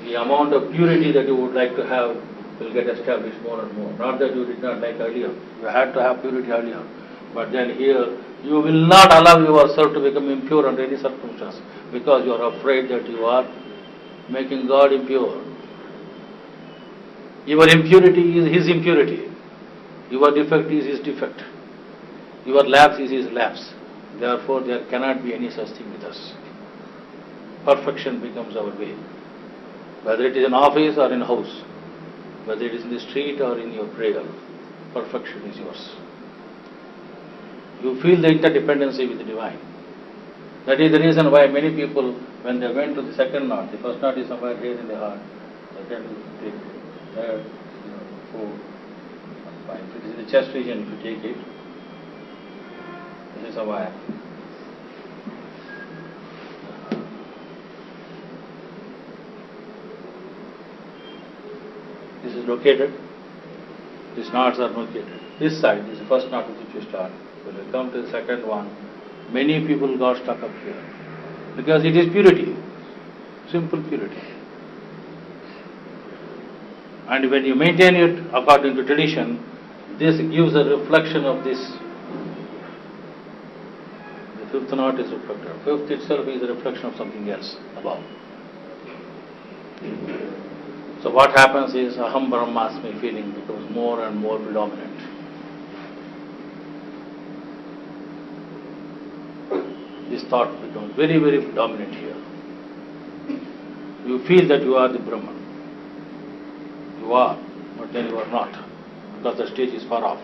the amount of purity that you would like to have will get established more and more. Not that you did not like earlier. You had to have purity earlier. But then here, you will not allow yourself to become impure under any circumstance because you are afraid that you are making God impure. Your impurity is his impurity. Your defect is his defect. Your lapse is his lapse. Therefore, there cannot be any such thing with us. Perfection becomes our way. Whether it is in office or in house, whether it is in the street or in your prayer, perfection is yours. You feel the interdependency with the divine. That is the reason why many people, when they went to the second knot, the first knot is somewhere here in the heart, they can take third, fourth, five. It is the chest region if you take it. This is a wire. This is located. These knots are located. This side is the first knot with which you start. When you come to the second one, many people got stuck up here. Because it is purity. Simple purity. And when you maintain it according to tradition, this gives a reflection of this. The fifth knot is reflected. Fifth itself is a reflection of something else above. So what happens is Aham Brahmasmi feeling becomes more and more predominant. This thought becomes very, very predominant here. You feel that you are the Brahman. You are, but then you are not, because the stage is far off.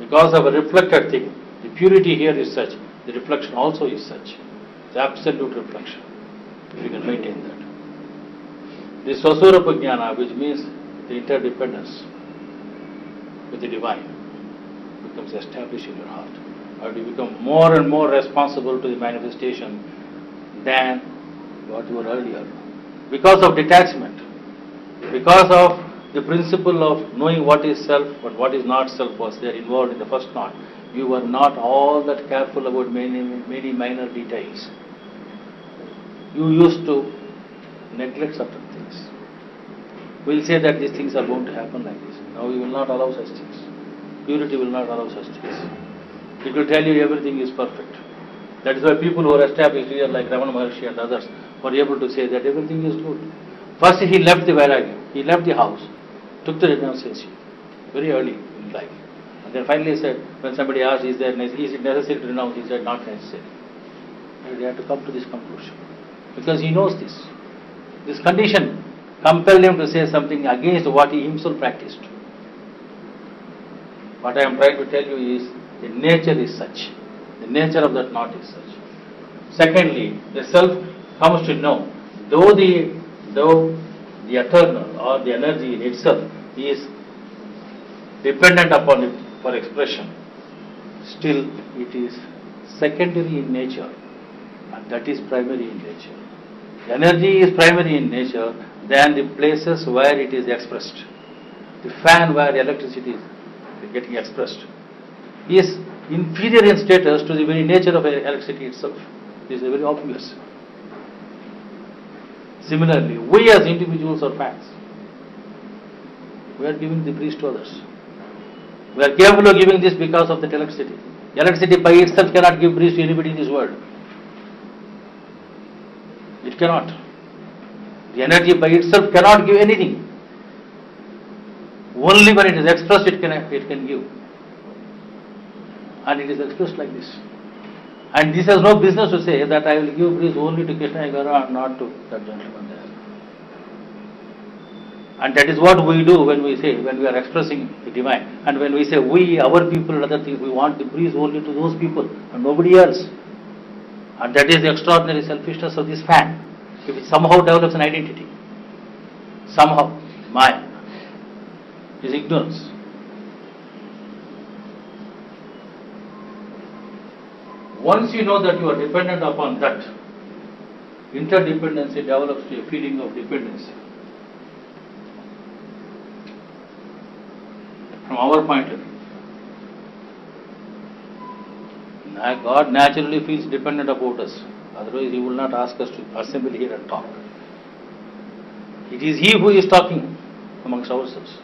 Because of a reflected thing, the purity here is such, the reflection also is such. It's absolute reflection, if you can maintain that. This Swasura Jnana, which means the interdependence with the divine, becomes established in your heart. Or you become more and more responsible to the manifestation than what you were earlier. Because of detachment, because of the principle of knowing what is self but what is not self was there involved in the first knot, you were not all that careful about many minor details. You used to neglect certain things. We'll say that these things are going to happen like this. Now we will not allow such things. Purity will not allow such things. It will tell you everything is perfect. That is why people who are established here like Ramana Maharshi and others were able to say that everything is good. First he left the Vairagya, he left the house, took the renunciation very early in life. And then finally said, when somebody asked, is it necessary to renounce? He said, not necessary. And he had to come to this conclusion. Because he knows this. This condition compelled him to say something against what he himself practiced. What I am trying to tell you is, the nature is such. The nature of that knot is such. Secondly, the self comes to know, though the eternal or the energy in itself is dependent upon it for expression, still it is secondary in nature, and that is primary in nature. The energy is primary in nature than the places where it is expressed. The fan where electricity is getting expressed is inferior in status to the very nature of electricity itself. This is very obvious. Similarly, we as individuals are fans. We are giving the breeze to others. We are capable of giving this because of that electricity. Electricity by itself cannot give breeze to anybody in this world. It cannot. The energy by itself cannot give anything. Only when it is expressed it can give. And it is expressed like this. And this has no business to say that I will give breeze only to Krishna Egara and not to that gentleman there. And that is what we do when we say, when we are expressing the divine. And when we say we, our people and other things, we want the breeze only to those people and nobody else. And that is the extraordinary selfishness of this fan. If it somehow develops an identity, somehow, Maya, is ignorance. Once you know that you are dependent upon that, interdependency develops to a feeling of dependency. From our point of view, God naturally feels dependent about us. Otherwise, He will not ask us to assemble here and talk. It is He who is talking amongst ourselves,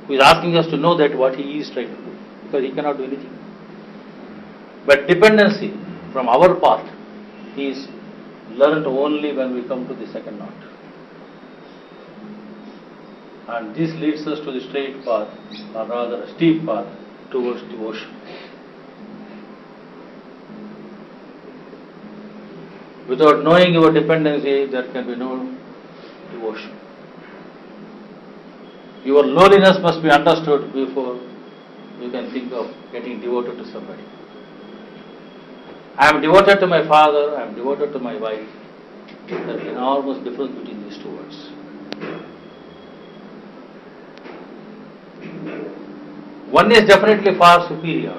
who is asking us to know that what He is trying to do, because He cannot do anything. But dependency from our part is learned only when we come to the second knot. And this leads us to the straight path, or rather a steep path, towards devotion. Without knowing your dependency, there can be no devotion. Your lowliness must be understood before you can think of getting devoted to somebody. I am devoted to my father, I am devoted to my wife. There is an enormous difference between these two words. One is definitely far superior,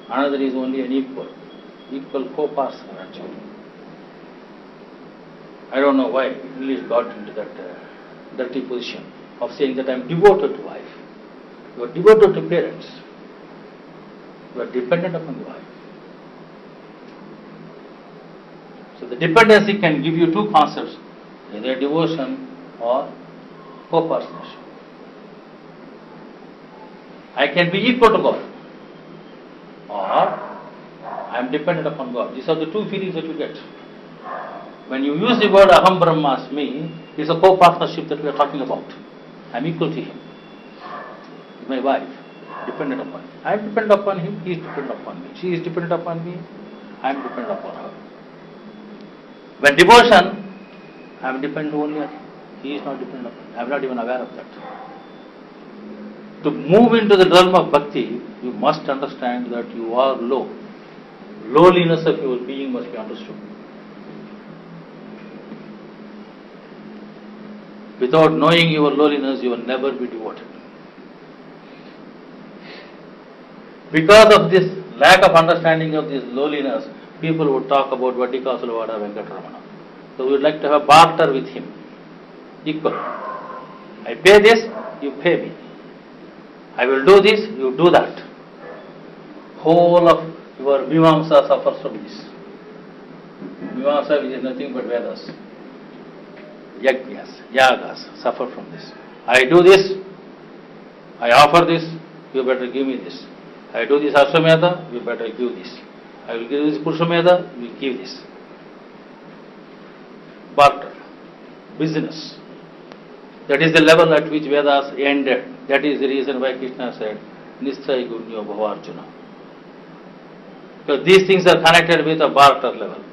another is only an equal co-partner actually. I don't know why English got into that dirty position of saying that I am devoted to wife. You are devoted to parents. You are dependent upon the wife. So the dependency can give you two concepts, either devotion or co-partnership. I can be equal to God, or I am dependent upon God. These are the two feelings that you get. When you use the word Aham Brahmasmi, it's a co-partnership that we are talking about. I am equal to him. My wife, dependent upon him. I am dependent upon him, he is dependent upon me. She is dependent upon me, I am dependent upon her. When devotion, I am dependent only on him. He is not dependent upon me. I am not even aware of that. To move into the realm of bhakti, you must understand that you are low. Lowliness of your being must be understood. Without knowing your lowliness, you will never be devoted. Because of this lack of understanding of this lowliness, people would talk about Vadikasulvada Venkatraramana. So we would like to have barter with him, equal. I pay this, you pay me. I will do this, you do that. Whole of your Mimamsa suffers from this. Mimamsa, which is nothing but Vedas. Yajnas, Yagas suffer from this. I do this, I offer this, you better give me this. I do this Ashwamedha, you better give this. I will give this Purushamedha, you give this. Barter, business. That is the level at which Vedas ended. That is the reason why Krishna said, Nisthai Gunyo Bhavarjuna. Because these things are connected with a barter level.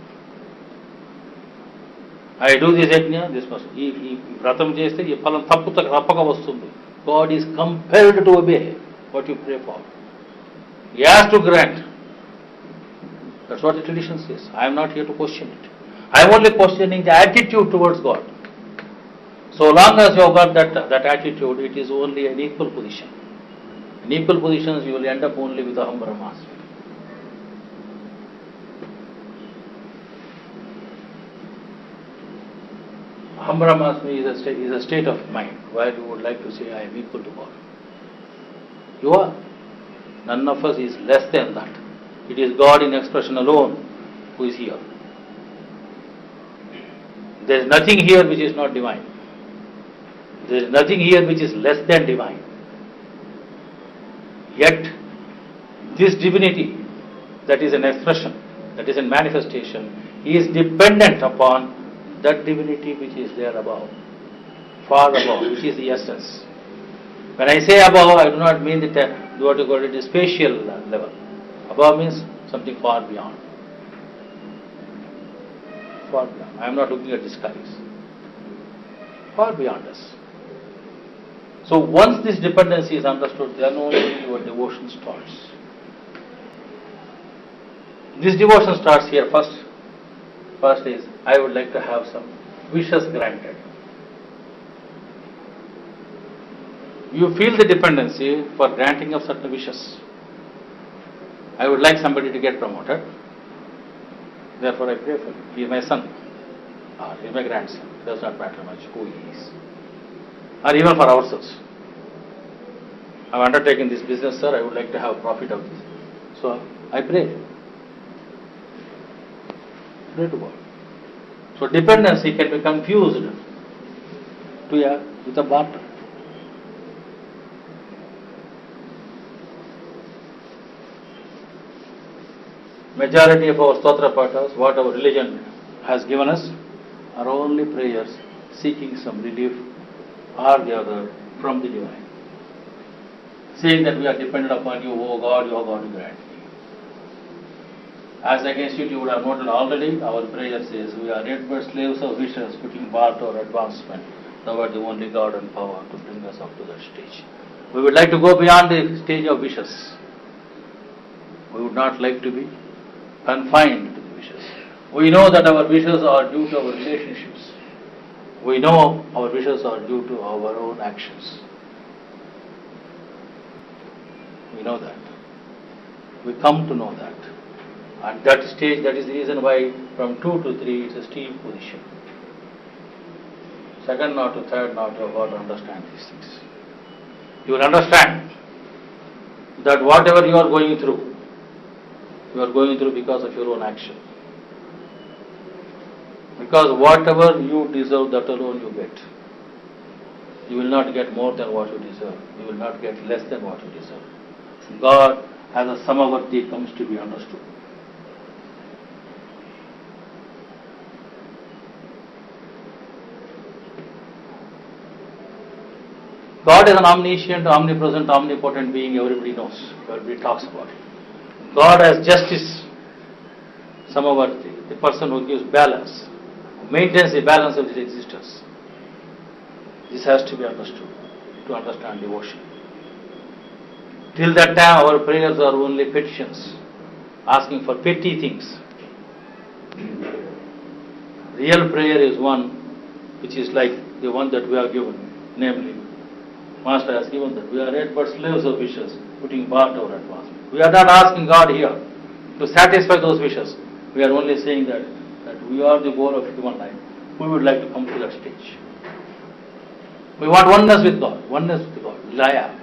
I do this yajna, this must. If vratam cheste, ye phalam tappaka vastundi. God is compelled to obey what you pray for. He has to grant. That's what the tradition says. I am not here to question it. I am only questioning the attitude towards God. So long as you have got that attitude, it is only an equal position. In equal positions, you will end up only with Aham Brahmasmi. Aham Brahmasmi is a state of mind where you would like to say, I am equal to God. You are. None of us is less than that. It is God in expression alone who is here. There is nothing here which is not divine. There is nothing here which is less than divine. Yet, this divinity that is an expression, that is a manifestation, is dependent upon that divinity which is there above, far above, which is the essence. When I say above, I do not mean what you call it the spatial level. Above means something far beyond. Far beyond. I am not looking at the skies. Far beyond us. So once this dependency is understood, then only your devotion starts. This devotion starts here first. First is, I would like to have some wishes granted. You feel the dependency for granting of certain wishes. I would like somebody to get promoted. Therefore I pray for him. He is my son. Or he is my grandson. It does not matter much who he is. Or even for ourselves. I have undertaken this business, sir. I would like to have profit of this. So I pray. Pray to God. So dependency can be confused with a barter. Majority of our stotra pathas, what our religion has given us, are only prayers seeking some relief or the other from the divine. Saying that we are dependent upon you, oh God, you are going to grant me. As against it, you would have noted already, our prayer says, we are yet but slaves of wishes, putting bar to our advancement. Thou art the only God and power to bring us up to that stage. We would like to go beyond the stage of wishes. We would not like to be confined to the wishes. We know that our wishes are due to our relationships. We know our wishes are due to our own actions. We know that. We come to know that. And that stage, that is the reason why from 2 to 3 it's a steep position. Second not to third not to about to understand these things. You will understand that whatever you are going through because of your own action. Because whatever you deserve, that alone you get. You will not get more than what you deserve. You will not get less than what you deserve. God as a samavarti comes to be understood. God is an omniscient, omnipresent, omnipotent being, everybody knows, everybody talks about it. God as justice, samavarti, the person who gives balance, who maintains the balance of his existence. This has to be understood, to understand devotion. Till that time our prayers are only petitions, asking for petty things. Real prayer is one which is like the one that we are given, namely, Master has given that we are yet but slaves of wishes, putting bar to our advancement. We are not asking God here to satisfy those wishes. We are only saying that we are the goal of human life. We would like to come to that stage. We want oneness with God, Laya,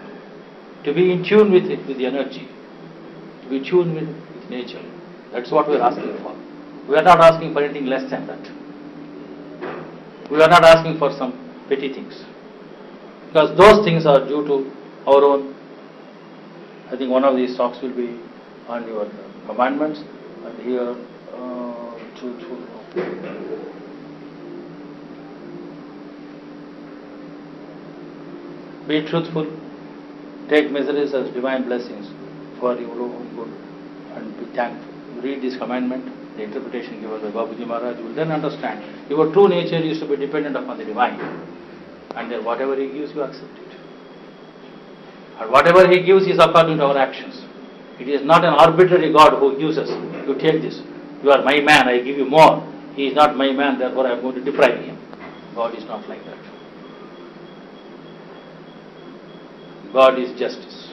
to be in tune with it, with the energy, to be in tune with nature. That's what we are asking for. We are not asking for anything less than that. We are not asking for some petty things. Because those things are due to our own. I think one of these talks will be on your commandments, and here, truthful. Be truthful, take miseries as divine blessings for your own good, and be thankful. You read this commandment, the interpretation given by Babuji Maharaj, you will then understand your true nature is to be dependent upon the divine. And then whatever he gives, you accept it. And whatever he gives is according to our actions. It is not an arbitrary God who gives us. You take this. You are my man, I give you more. He is not my man, therefore I am going to deprive him. God is not like that. God is justice.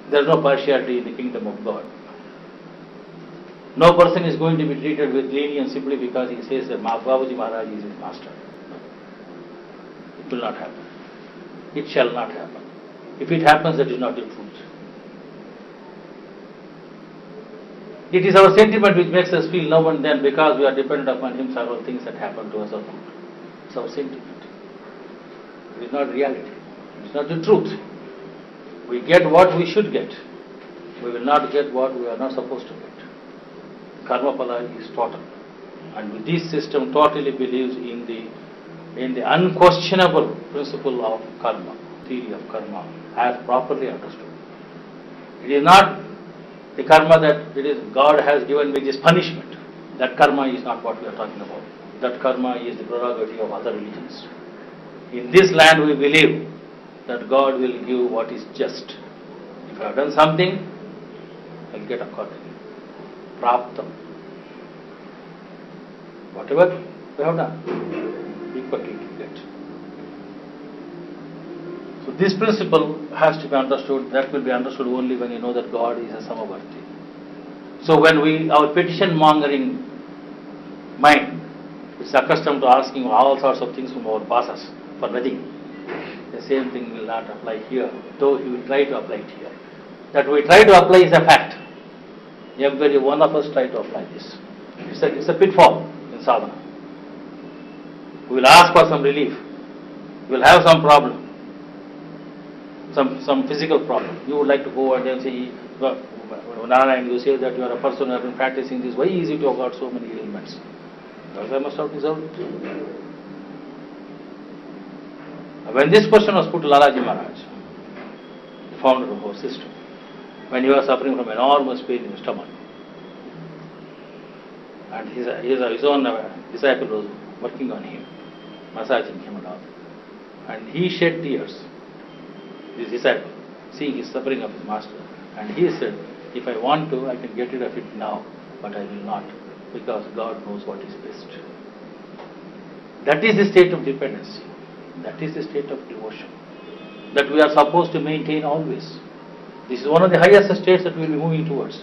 There is no partiality in the kingdom of God. No person is going to be treated with lenience simply because he says that Babuji Maharaj is his master. It will not happen. It shall not happen. If it happens, that is not the truth. It is our sentiment which makes us feel now and then because we are dependent upon him, several things that happen to us are good. It's our sentiment. It is not reality. It is not the truth. We get what we should get. We will not get what we are not supposed to get. Karma phala is total. And this system totally believes in the unquestionable principle of karma, theory of karma, as properly understood. It is not the karma that it is God has given me this punishment. That karma is not what we are talking about. That karma is the prerogative of other religions. In this land we believe that God will give what is just. If I have done something, I will get accordingly. Praptam. Whatever we have done, equally to get. So this principle has to be understood. That will be understood only when you know that God is a samavarti. So when our petition mongering mind is accustomed to asking all sorts of things from our bosses for nothing, the same thing will not apply here, though he will try to apply it here. That we try to apply is a fact. Every one of us try to apply this. It's a pitfall in sadhana. We will ask for some relief. We will have some problem, some physical problem. You would like to go and then say, Narayana, you say that you are a person who has been practicing this. Why is it you have got so many ailments? Because I must have deserved it. When this question was put to Lalaji Maharaj, the founder of our system, when he was suffering from enormous pain in his stomach, and his own disciple was working on him, massaging him and all, and he shed tears, his disciple, seeing his suffering of his master, and he said, if I want to, I can get rid of it now, but I will not, because God knows what is best. That is the state of dependency. That is the state of devotion that we are supposed to maintain always. This is one of the highest states that we will be moving towards.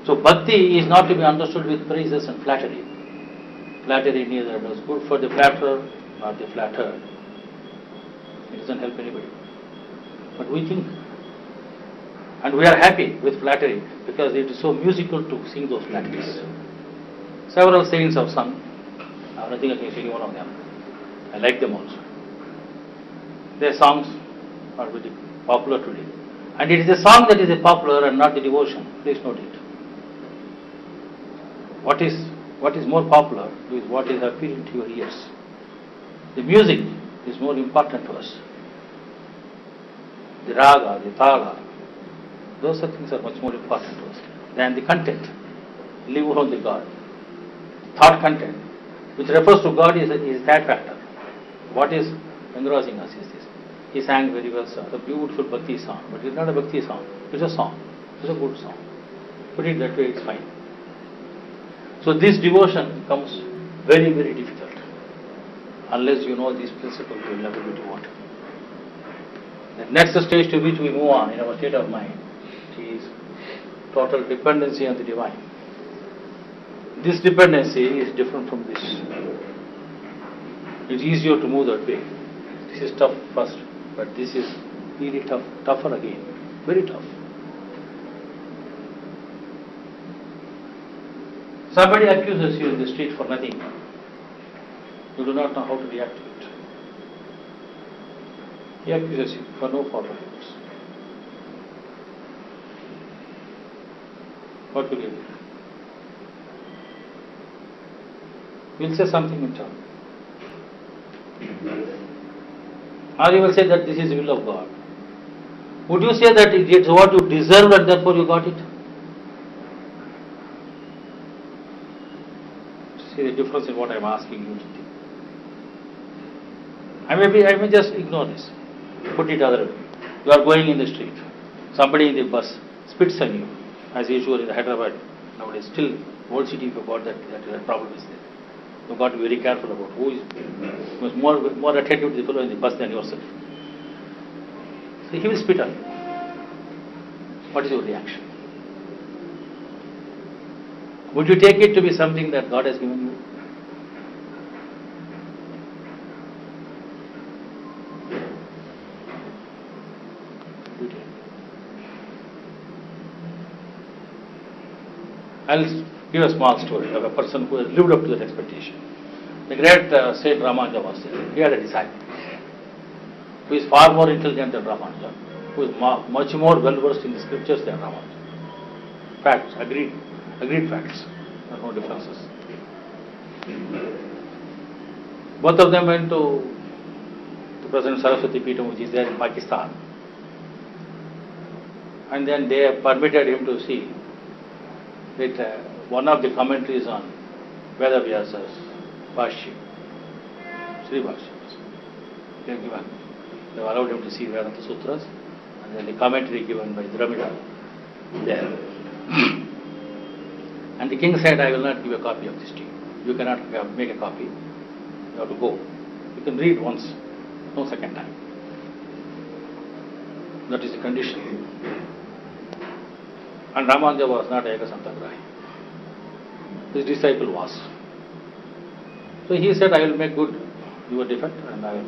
So bhakti is not to be understood with praises and flattery. Flattery neither does good for the flatterer nor the flattered. It doesn't help anybody. But we think, and we are happy with flattery because it is so musical to sing those flatteries. Several saints have sung. I have nothing against any one of them. I like them also. Their songs are very popular today. And it is a song that is a popular and not the devotion. Please note it. What is more popular is what is appealing to your ears. The music is more important to us. The raga, the taga, those things are much more important to us than the content. Leave alone the God. Thought content, which refers to God, is that factor. What is engrossing us is this. He sang very well, sir, a beautiful bhakti song, but it's not a bhakti song, it's a song, it's a good song. Put it that way, it's fine. So this devotion becomes very, very difficult. Unless you know these principles, you will never be devoted. The next stage to which we move on in our state of mind is total dependency on the divine. This dependency is different from this. It's easier to move that way. This is tough first, but this is really tough, tougher again, very tough. Somebody accuses you in the street for nothing. You do not know how to react to it. He accuses you for no fault of yours. What will you do? You will say something in turn. Or you will say that this is the will of God. Would you say that it's what you deserved and therefore you got it? See the difference in what I am asking you to think. I may just ignore this. Put it other way. You are going in the street. Somebody in the bus spits on you, as usual in the Hyderabad nowadays. Still, old city, if you got that problem is there. You've got to be very careful about who is more attentive to the fellow in the bus than yourself. So he will spit on you. What is your reaction? Would you take it to be something that God has given you? I'll give a small story of a person who has lived up to that expectation. The great Saint Ramanuja was there. He had a disciple who is far more intelligent than Ramanuja, who is much more well versed in the scriptures than Ramanuja. Facts, agreed facts. There are no differences. Both of them went to the present Saraswati Peetham, which is there in Pakistan. And then they permitted him to see that one of the commentaries on Veda Vyasa's Bhashya, Sri Bhashya, they have allowed him to see Vedanta Sutras, and then the commentary given by Dramida there. And the king said, I will not give a copy of this to you. You cannot make a copy. You have to go. You can read once, no second time. That is the condition. And Ramanuja was not Eka Santagrahi. His disciple was. So he said, I will make good your defect and I will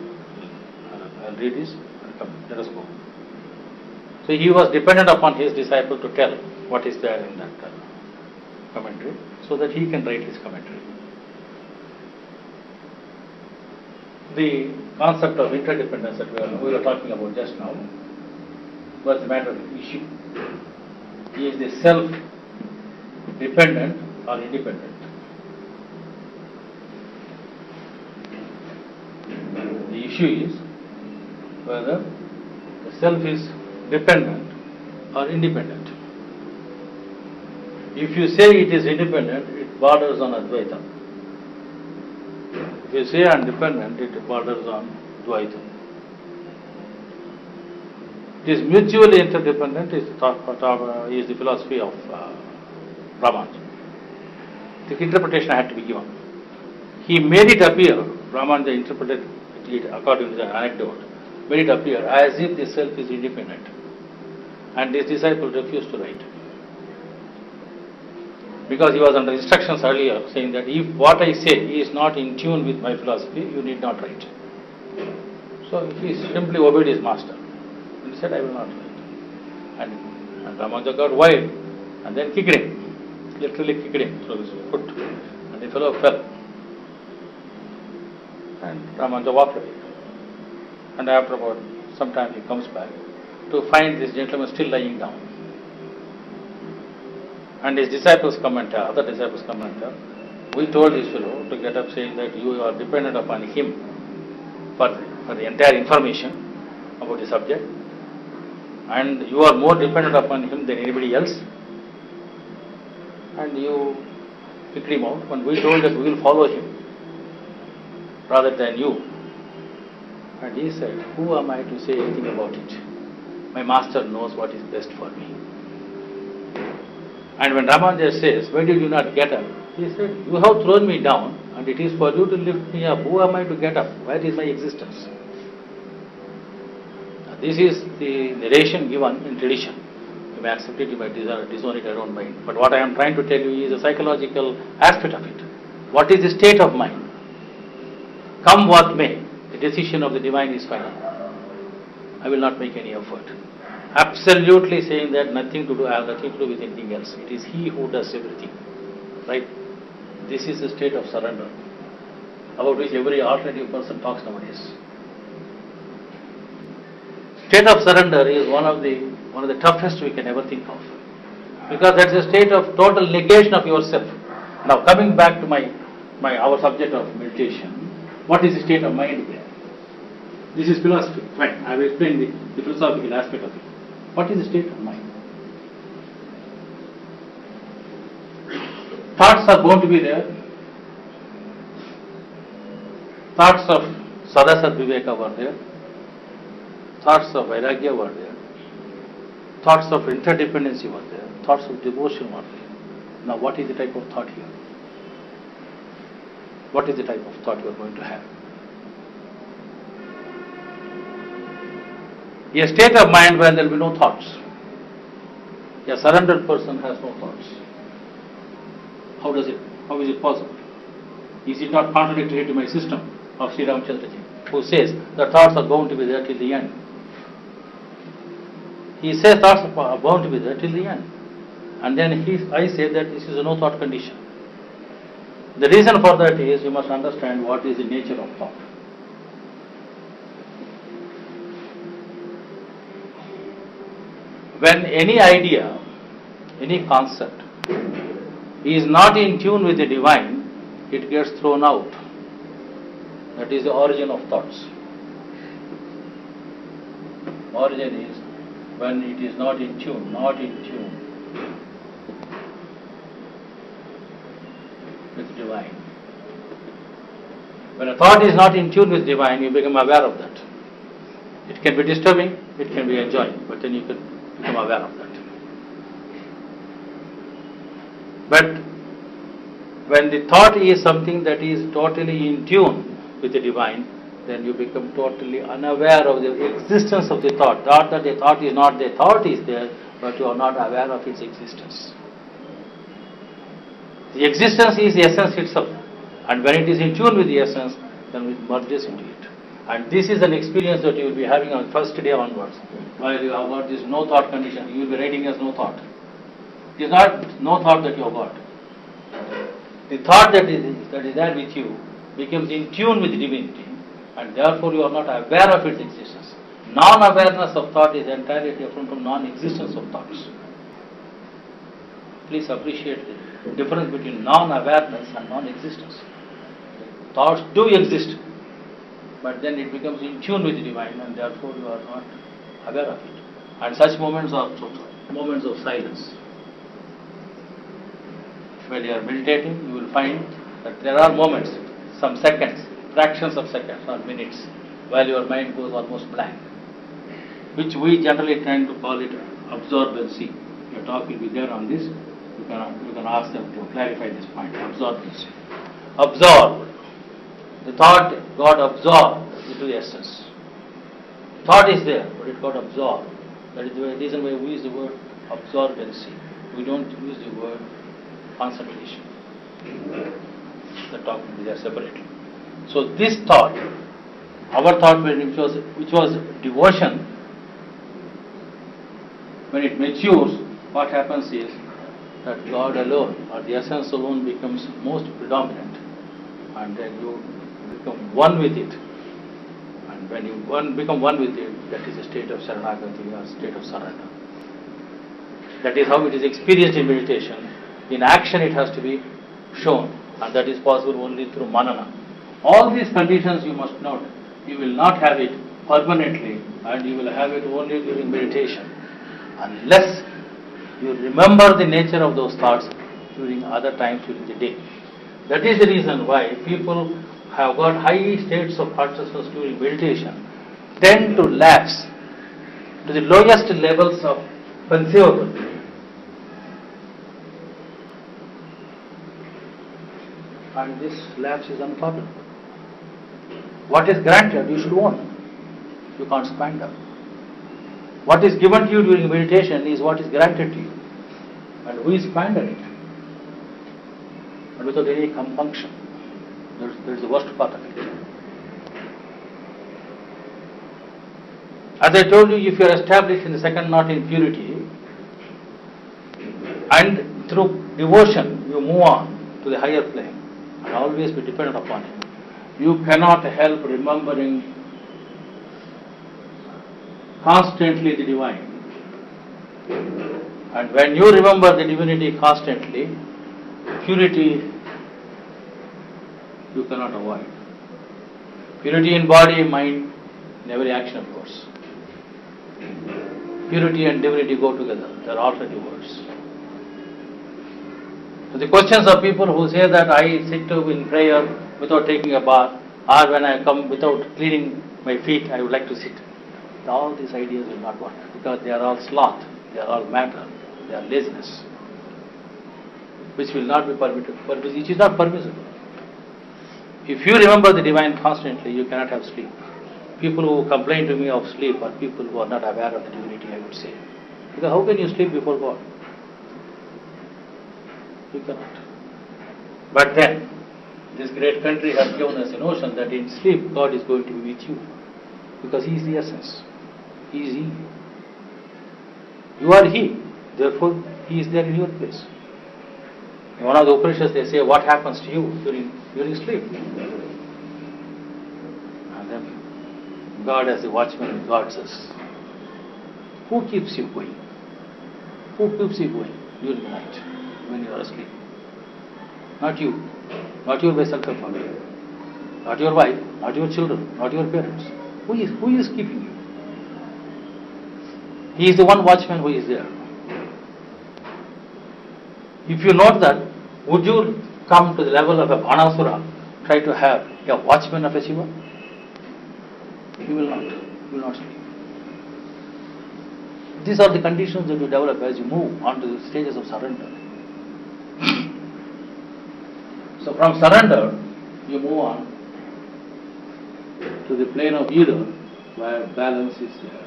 read this and come, let us go. So he was dependent upon his disciple to tell what is there in that commentary so that he can write his commentary. The concept of interdependence that we were talking about just now was a matter of issue. Is the self dependent or independent? The issue is whether the self is dependent or independent. If you say it is independent, it borders on Advaita. If you say independent, it borders on Dvaita. It is mutually interdependent is the philosophy of Ramanuja. The interpretation had to be given. He made it appear, Ramanuja interpreted it according to the anecdote, made it appear as if the self is independent. And his disciple refused to write. Because he was under instructions earlier saying that if what I say is not in tune with my philosophy, you need not write. So he simply obeyed his master. And he said, I will not write. And Ramanuja got wild and then kicked him. Literally kicked him through his foot. And the fellow fell. And Ramanuja walked away. And after about some time he comes back to find this gentleman still lying down. And his disciples come and tell, other disciples come and tell, we told this fellow to get up saying that you are dependent upon him for the entire information about the subject, and you are more dependent upon him than anybody else, and you picked him out when we told that we will follow him rather than you. And he said, who am I to say anything about it? My master knows what is best for me. And when Ramanuja says, why did you not get up? He said, you have thrown me down and it is for you to lift me up. Who am I to get up? Where is my existence? Now, this is the narration given in tradition. You may accept it, you may disown it, I don't mind. But what I am trying to tell you is a psychological aspect of it. What is the state of mind? Come what may, the decision of the divine is final. I will not make any effort. Absolutely saying that nothing to do, I have nothing to do with anything else. It is he who does everything. Right? This is the state of surrender, about which every alternative person talks nowadays. State of surrender is one of the toughest we can ever think of. Because that's a state of total negation of yourself. Now coming back to our subject of meditation, what is the state of mind there? This is philosophy. Fine, I will explain the philosophical aspect of it. What is the state of mind? Thoughts are going to be there. Thoughts of sadasat viveka were there. Thoughts of vairagya were there. Thoughts of interdependency were there. Thoughts of devotion were there. Now what is the type of thought here? What is the type of thought you are going to have? A state of mind where there will be no thoughts. A surrendered person has no thoughts. How is it possible? Is it not contradictory to my system of Sri Ramachandraji, who says the thoughts are bound to be there till the end? He says thoughts are bound to be there till the end. And then I say that this is a no thought condition. The reason for that is you must understand what is the nature of thought. When any idea, any concept is not in tune with the divine, it gets thrown out. That is the origin of thoughts. Origin is when it is not in tune with the divine. When a thought is not in tune with divine, you become aware of that. It can be disturbing, it can be enjoying, but then you can become aware of that. But when the thought is something that is totally in tune with the divine, then you become totally unaware of the existence of the thought. Not that the thought is not there, thought is there, but you are not aware of its existence. The existence is the essence itself, and when it is in tune with the essence, then it merges into it. And this is an experience that you will be having on first day onwards. While you have got this no thought condition, you will be writing as no thought. It is not no thought that you have got. The thought that is there with you becomes in tune with divinity, and therefore you are not aware of its existence. Non-awareness of thought is entirely different from non-existence of thoughts. Please appreciate the difference between non-awareness and non-existence. Thoughts do exist. but then it becomes in tune with the divine, and therefore you are not aware of it. And such moments are moments of silence. When you are meditating, you will find that there are moments, some seconds, fractions of seconds or minutes, while your mind goes almost blank, which we generally tend to call it absorbency. Your talk will be there on this. You can ask them to clarify this point. Absorbency. Absorb. The thought got absorbed into the essence. Thought is there, but it got absorbed. That is the reason why we use the word absorbency. We don't use the word concentration. The talk will be there separately. So this thought, our thought which was devotion, when it matures, what happens is that God alone or the essence alone becomes most predominant, and then you become one with it. And when you become one with it, that is a state of Sharanagati or state of surrender. That is how it is experienced in meditation. In action it has to be shown, and that is possible only through manana. All these conditions you must note. You will not have it permanently, and you will have it only during meditation, unless you remember the nature of those thoughts during other times during the day. That is the reason why people have got high states of consciousness during meditation tend to lapse to the lowest levels of conceivable. And this lapse is unpardonable. What is granted, you should own. You can't squander. What is given to you during meditation is what is granted to you. And we squander it. And without any compunction. That is the worst part of it. As I told you, if you are established in the second knot in purity, and through devotion you move on to the higher plane, and always be dependent upon it, you cannot help remembering constantly the divine. And when you remember the divinity constantly, purity you cannot avoid. Purity in body, mind, in every action of course. Purity and divinity go together. They are alternative words. So the questions of people who say that I sit in prayer without taking a bath, or when I come without cleaning my feet, I would like to sit. All these ideas will not work, because they are all sloth, they are all matter, they are laziness, which will not be permitted, which is not permissible. If you remember the divine constantly, you cannot have sleep. People who complain to me of sleep are people who are not aware of the divinity, I would say. Because how can you sleep before God? You cannot. But then, this great country has given us a notion that in sleep God is going to be with you, because He is the essence. He is He. You are He. Therefore, He is there in your place. In one of the Upanishads they say, what happens to you during sleep? And then God as the watchman guards us. Who keeps you going? Who keeps you going during the night when you are asleep? Not you. Not your vessel family. Not your wife. Not your children. Not your parents. Who is keeping you? He is the one watchman who is there. If you note that, would you come to the level of a Bhanasura, try to have a watchman of a Shiva? You will not. You will not sleep. These are the conditions that you develop as you move on to the stages of surrender. So from surrender, you move on to the plane of either, where balance is there,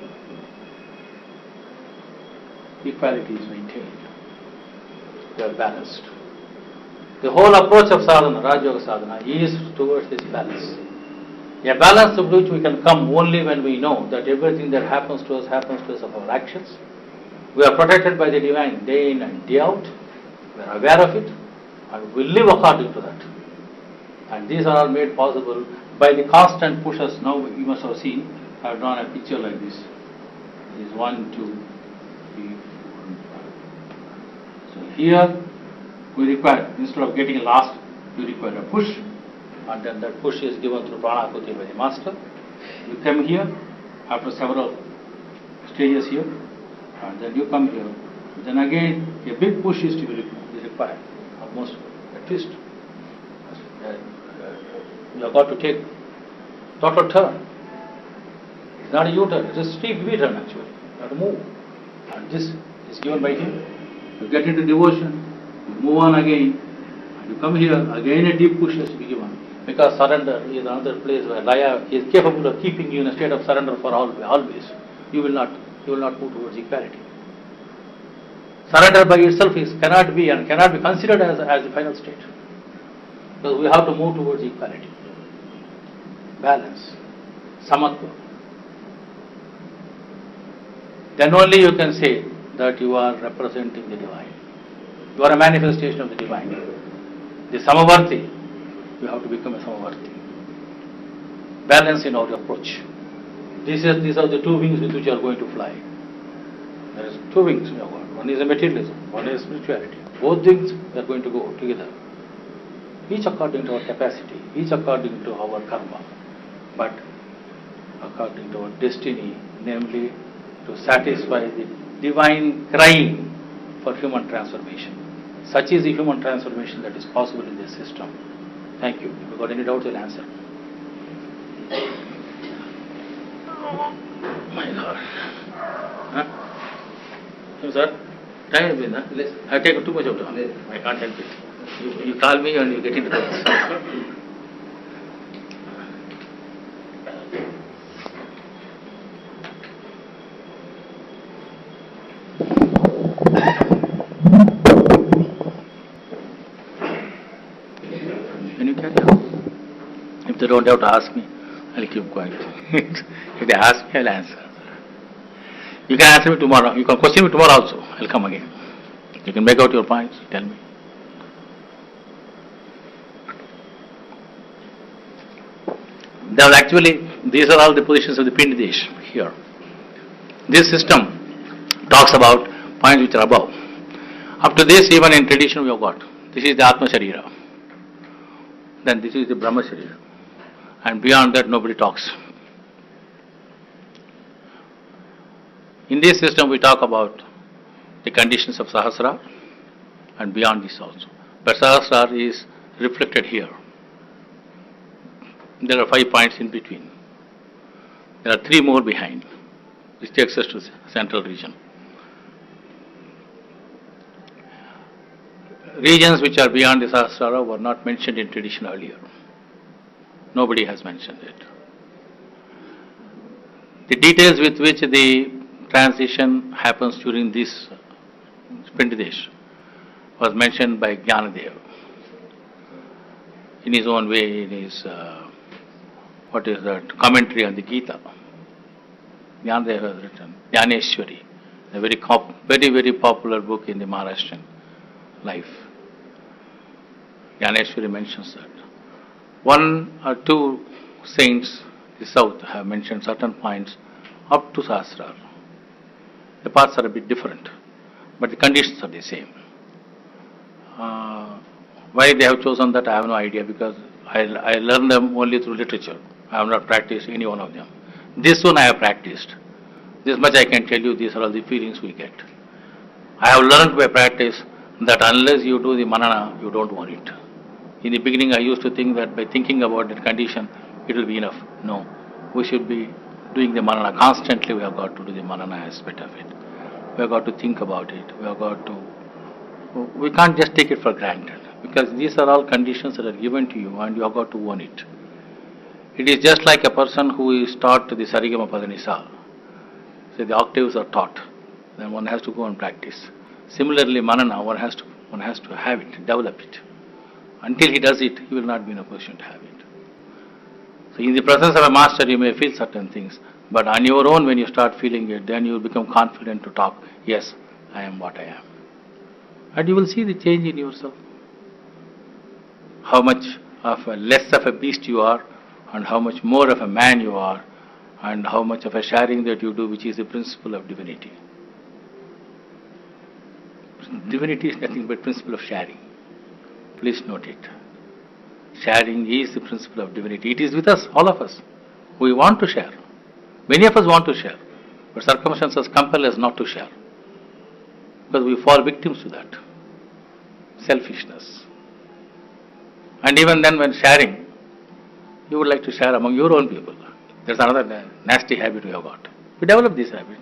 equality is maintained. They are balanced. The whole approach of sadhana, Rajayoga sadhana, is towards this balance. A balance to which we can come only when we know that everything that happens to us of our actions. We are protected by the divine day in and day out. We are aware of it, and we live according to that. And these are all made possible by the constant pushes. Now you must have seen, I have drawn a picture like this. This is 1, 2, 3, 4, 5. So here we require, instead of getting lost, we require a push. and then that push is given through Pranahuti by the master. You come here after several stages here, and then you come here. Then again, a big push is to be required, almost a twist. You have got to take total turn. It's not a U-turn, it's a steep V-turn actually. You have to move. And this is given by him. You get into devotion, you move on again, and you come here, again a deep push has to be given. Because surrender is another place where Laya is capable of keeping you in a state of surrender for always. You will not move towards equality. Surrender by itself cannot be considered as the final state. Because we have to move towards equality, balance, samatva. Then only you can say that you are representing the divine. You are a manifestation of the divine. The samavarti, you have to become a samavarti. Balance in our approach. These are the two wings with which you are going to fly. There is two wings in your world. One is a materialism, one is spirituality. Both things are going to go together. Each according to our capacity, each according to our karma, but according to our destiny, namely to satisfy the divine crying for human transformation. Such is the human transformation that is possible in this system. Thank you. If you got any doubts, you'll answer. My Lord. Huh? No, sir? Time has been, huh? I have taken too much of time. I can't help it. You call me and you get into this. Can you carry on? If they don't have to ask me, I'll keep quiet. If they ask me, I'll answer. You can answer me tomorrow. You can question me tomorrow also. I'll come again. You can make out your points. Tell me. There actually, these are all the positions of the Pindidesh here. This system talks about points which are above. Up to this, even in tradition we have got. This is the Atma Sharira. Then this is the Brahma Sharira. And beyond that, nobody talks. In this system, we talk about the conditions of Sahasrara and beyond this also. But Sahasrara is reflected here. There are 5 points in between. There are 3 more behind, which takes us to the central region. Regions which are beyond the Sahasrara were not mentioned in tradition earlier. Nobody has mentioned it. The details with which the transition happens during this Pindidesh was mentioned by Jnanadev in his own way, in his commentary on the Gita. Jnanadev has written Jnaneshwari, a very very popular book in the Maharashtrian life. Jnaneshwari mentions that. 1 or 2 saints in the south have mentioned certain points up to Sahasrara. The paths are a bit different, but the conditions are the same. Why they have chosen that, I have no idea, because I learned them only through literature. I have not practiced any one of them. This one I have practiced. This much I can tell you, these are all the feelings we get. I have learned by practice that unless you do the manana, you don't want it. In the beginning, I used to think that by thinking about that condition, it will be enough. No, we should be doing the manana. Constantly we have got to do the manana aspect of it. We have got to think about it. We can't just take it for granted, because these are all conditions that are given to you and you have got to own it. It is just like a person who is taught the Sarigama Padanisa. So the octaves are taught, then one has to go and practice. Similarly, manana, one has to have it, develop it. Until he does it, he will not be in a position to have it. So in the presence of a master, you may feel certain things, but on your own, when you start feeling it, then you will become confident to talk. Yes, I am what I am. And you will see the change in yourself. How much of a less of a beast you are, and how much more of a man you are, and how much of a sharing that you do, which is the principle of divinity. Divinity is nothing but principle of sharing. Please note it. Sharing is the principle of divinity. It is with us, all of us. We want to share. Many of us want to share, but circumstances compel us not to share because we fall victims to that selfishness. And even then, when sharing, you would like to share among your own people. There's another nasty habit we have got. We develop this habit.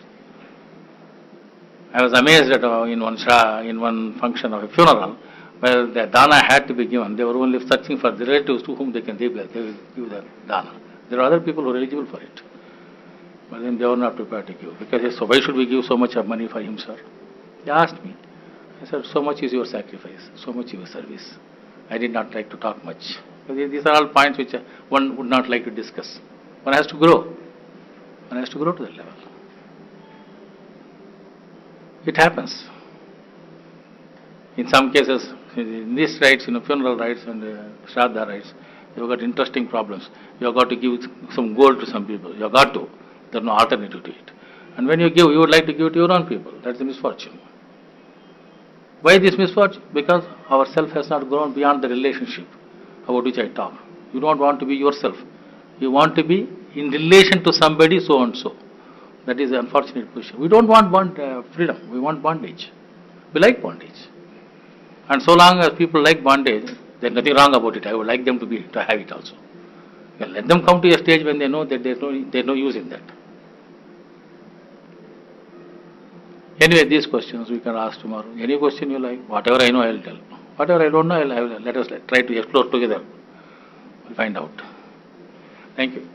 I was amazed at in one function of a funeral where the dana had to be given. They were only searching for the relatives to whom they will give the dana. There are other people who are eligible for it, but then they were not prepared to give because they said, so why should we give so much of money for him, sir? They asked me. I said, so much is your sacrifice, so much is your service. I did not like to talk much. These are all points which one would not like to discuss. One has to grow. One has to grow to that level. It happens. In some cases, in these rites, funeral rites and shraddha rites, you've got interesting problems. You have got to give some gold to some people. You have got to. There's no alternative to it. And when you give, you would like to give it to your own people. That's the misfortune. Why this misfortune? Because our self has not grown beyond the relationship about which I talk. You don't want to be yourself. You want to be in relation to somebody so and so. That is the unfortunate position. We don't want freedom. We want bondage. We like bondage. And so long as people like bondage, there's nothing wrong about it. I would like them to have it also. Let them come to a stage when they know that there's no use in that. Anyway, these questions we can ask tomorrow. Any question you like, whatever I know, I will tell. Whatever I don't know, let us try to explore together. We'll find out. Thank you.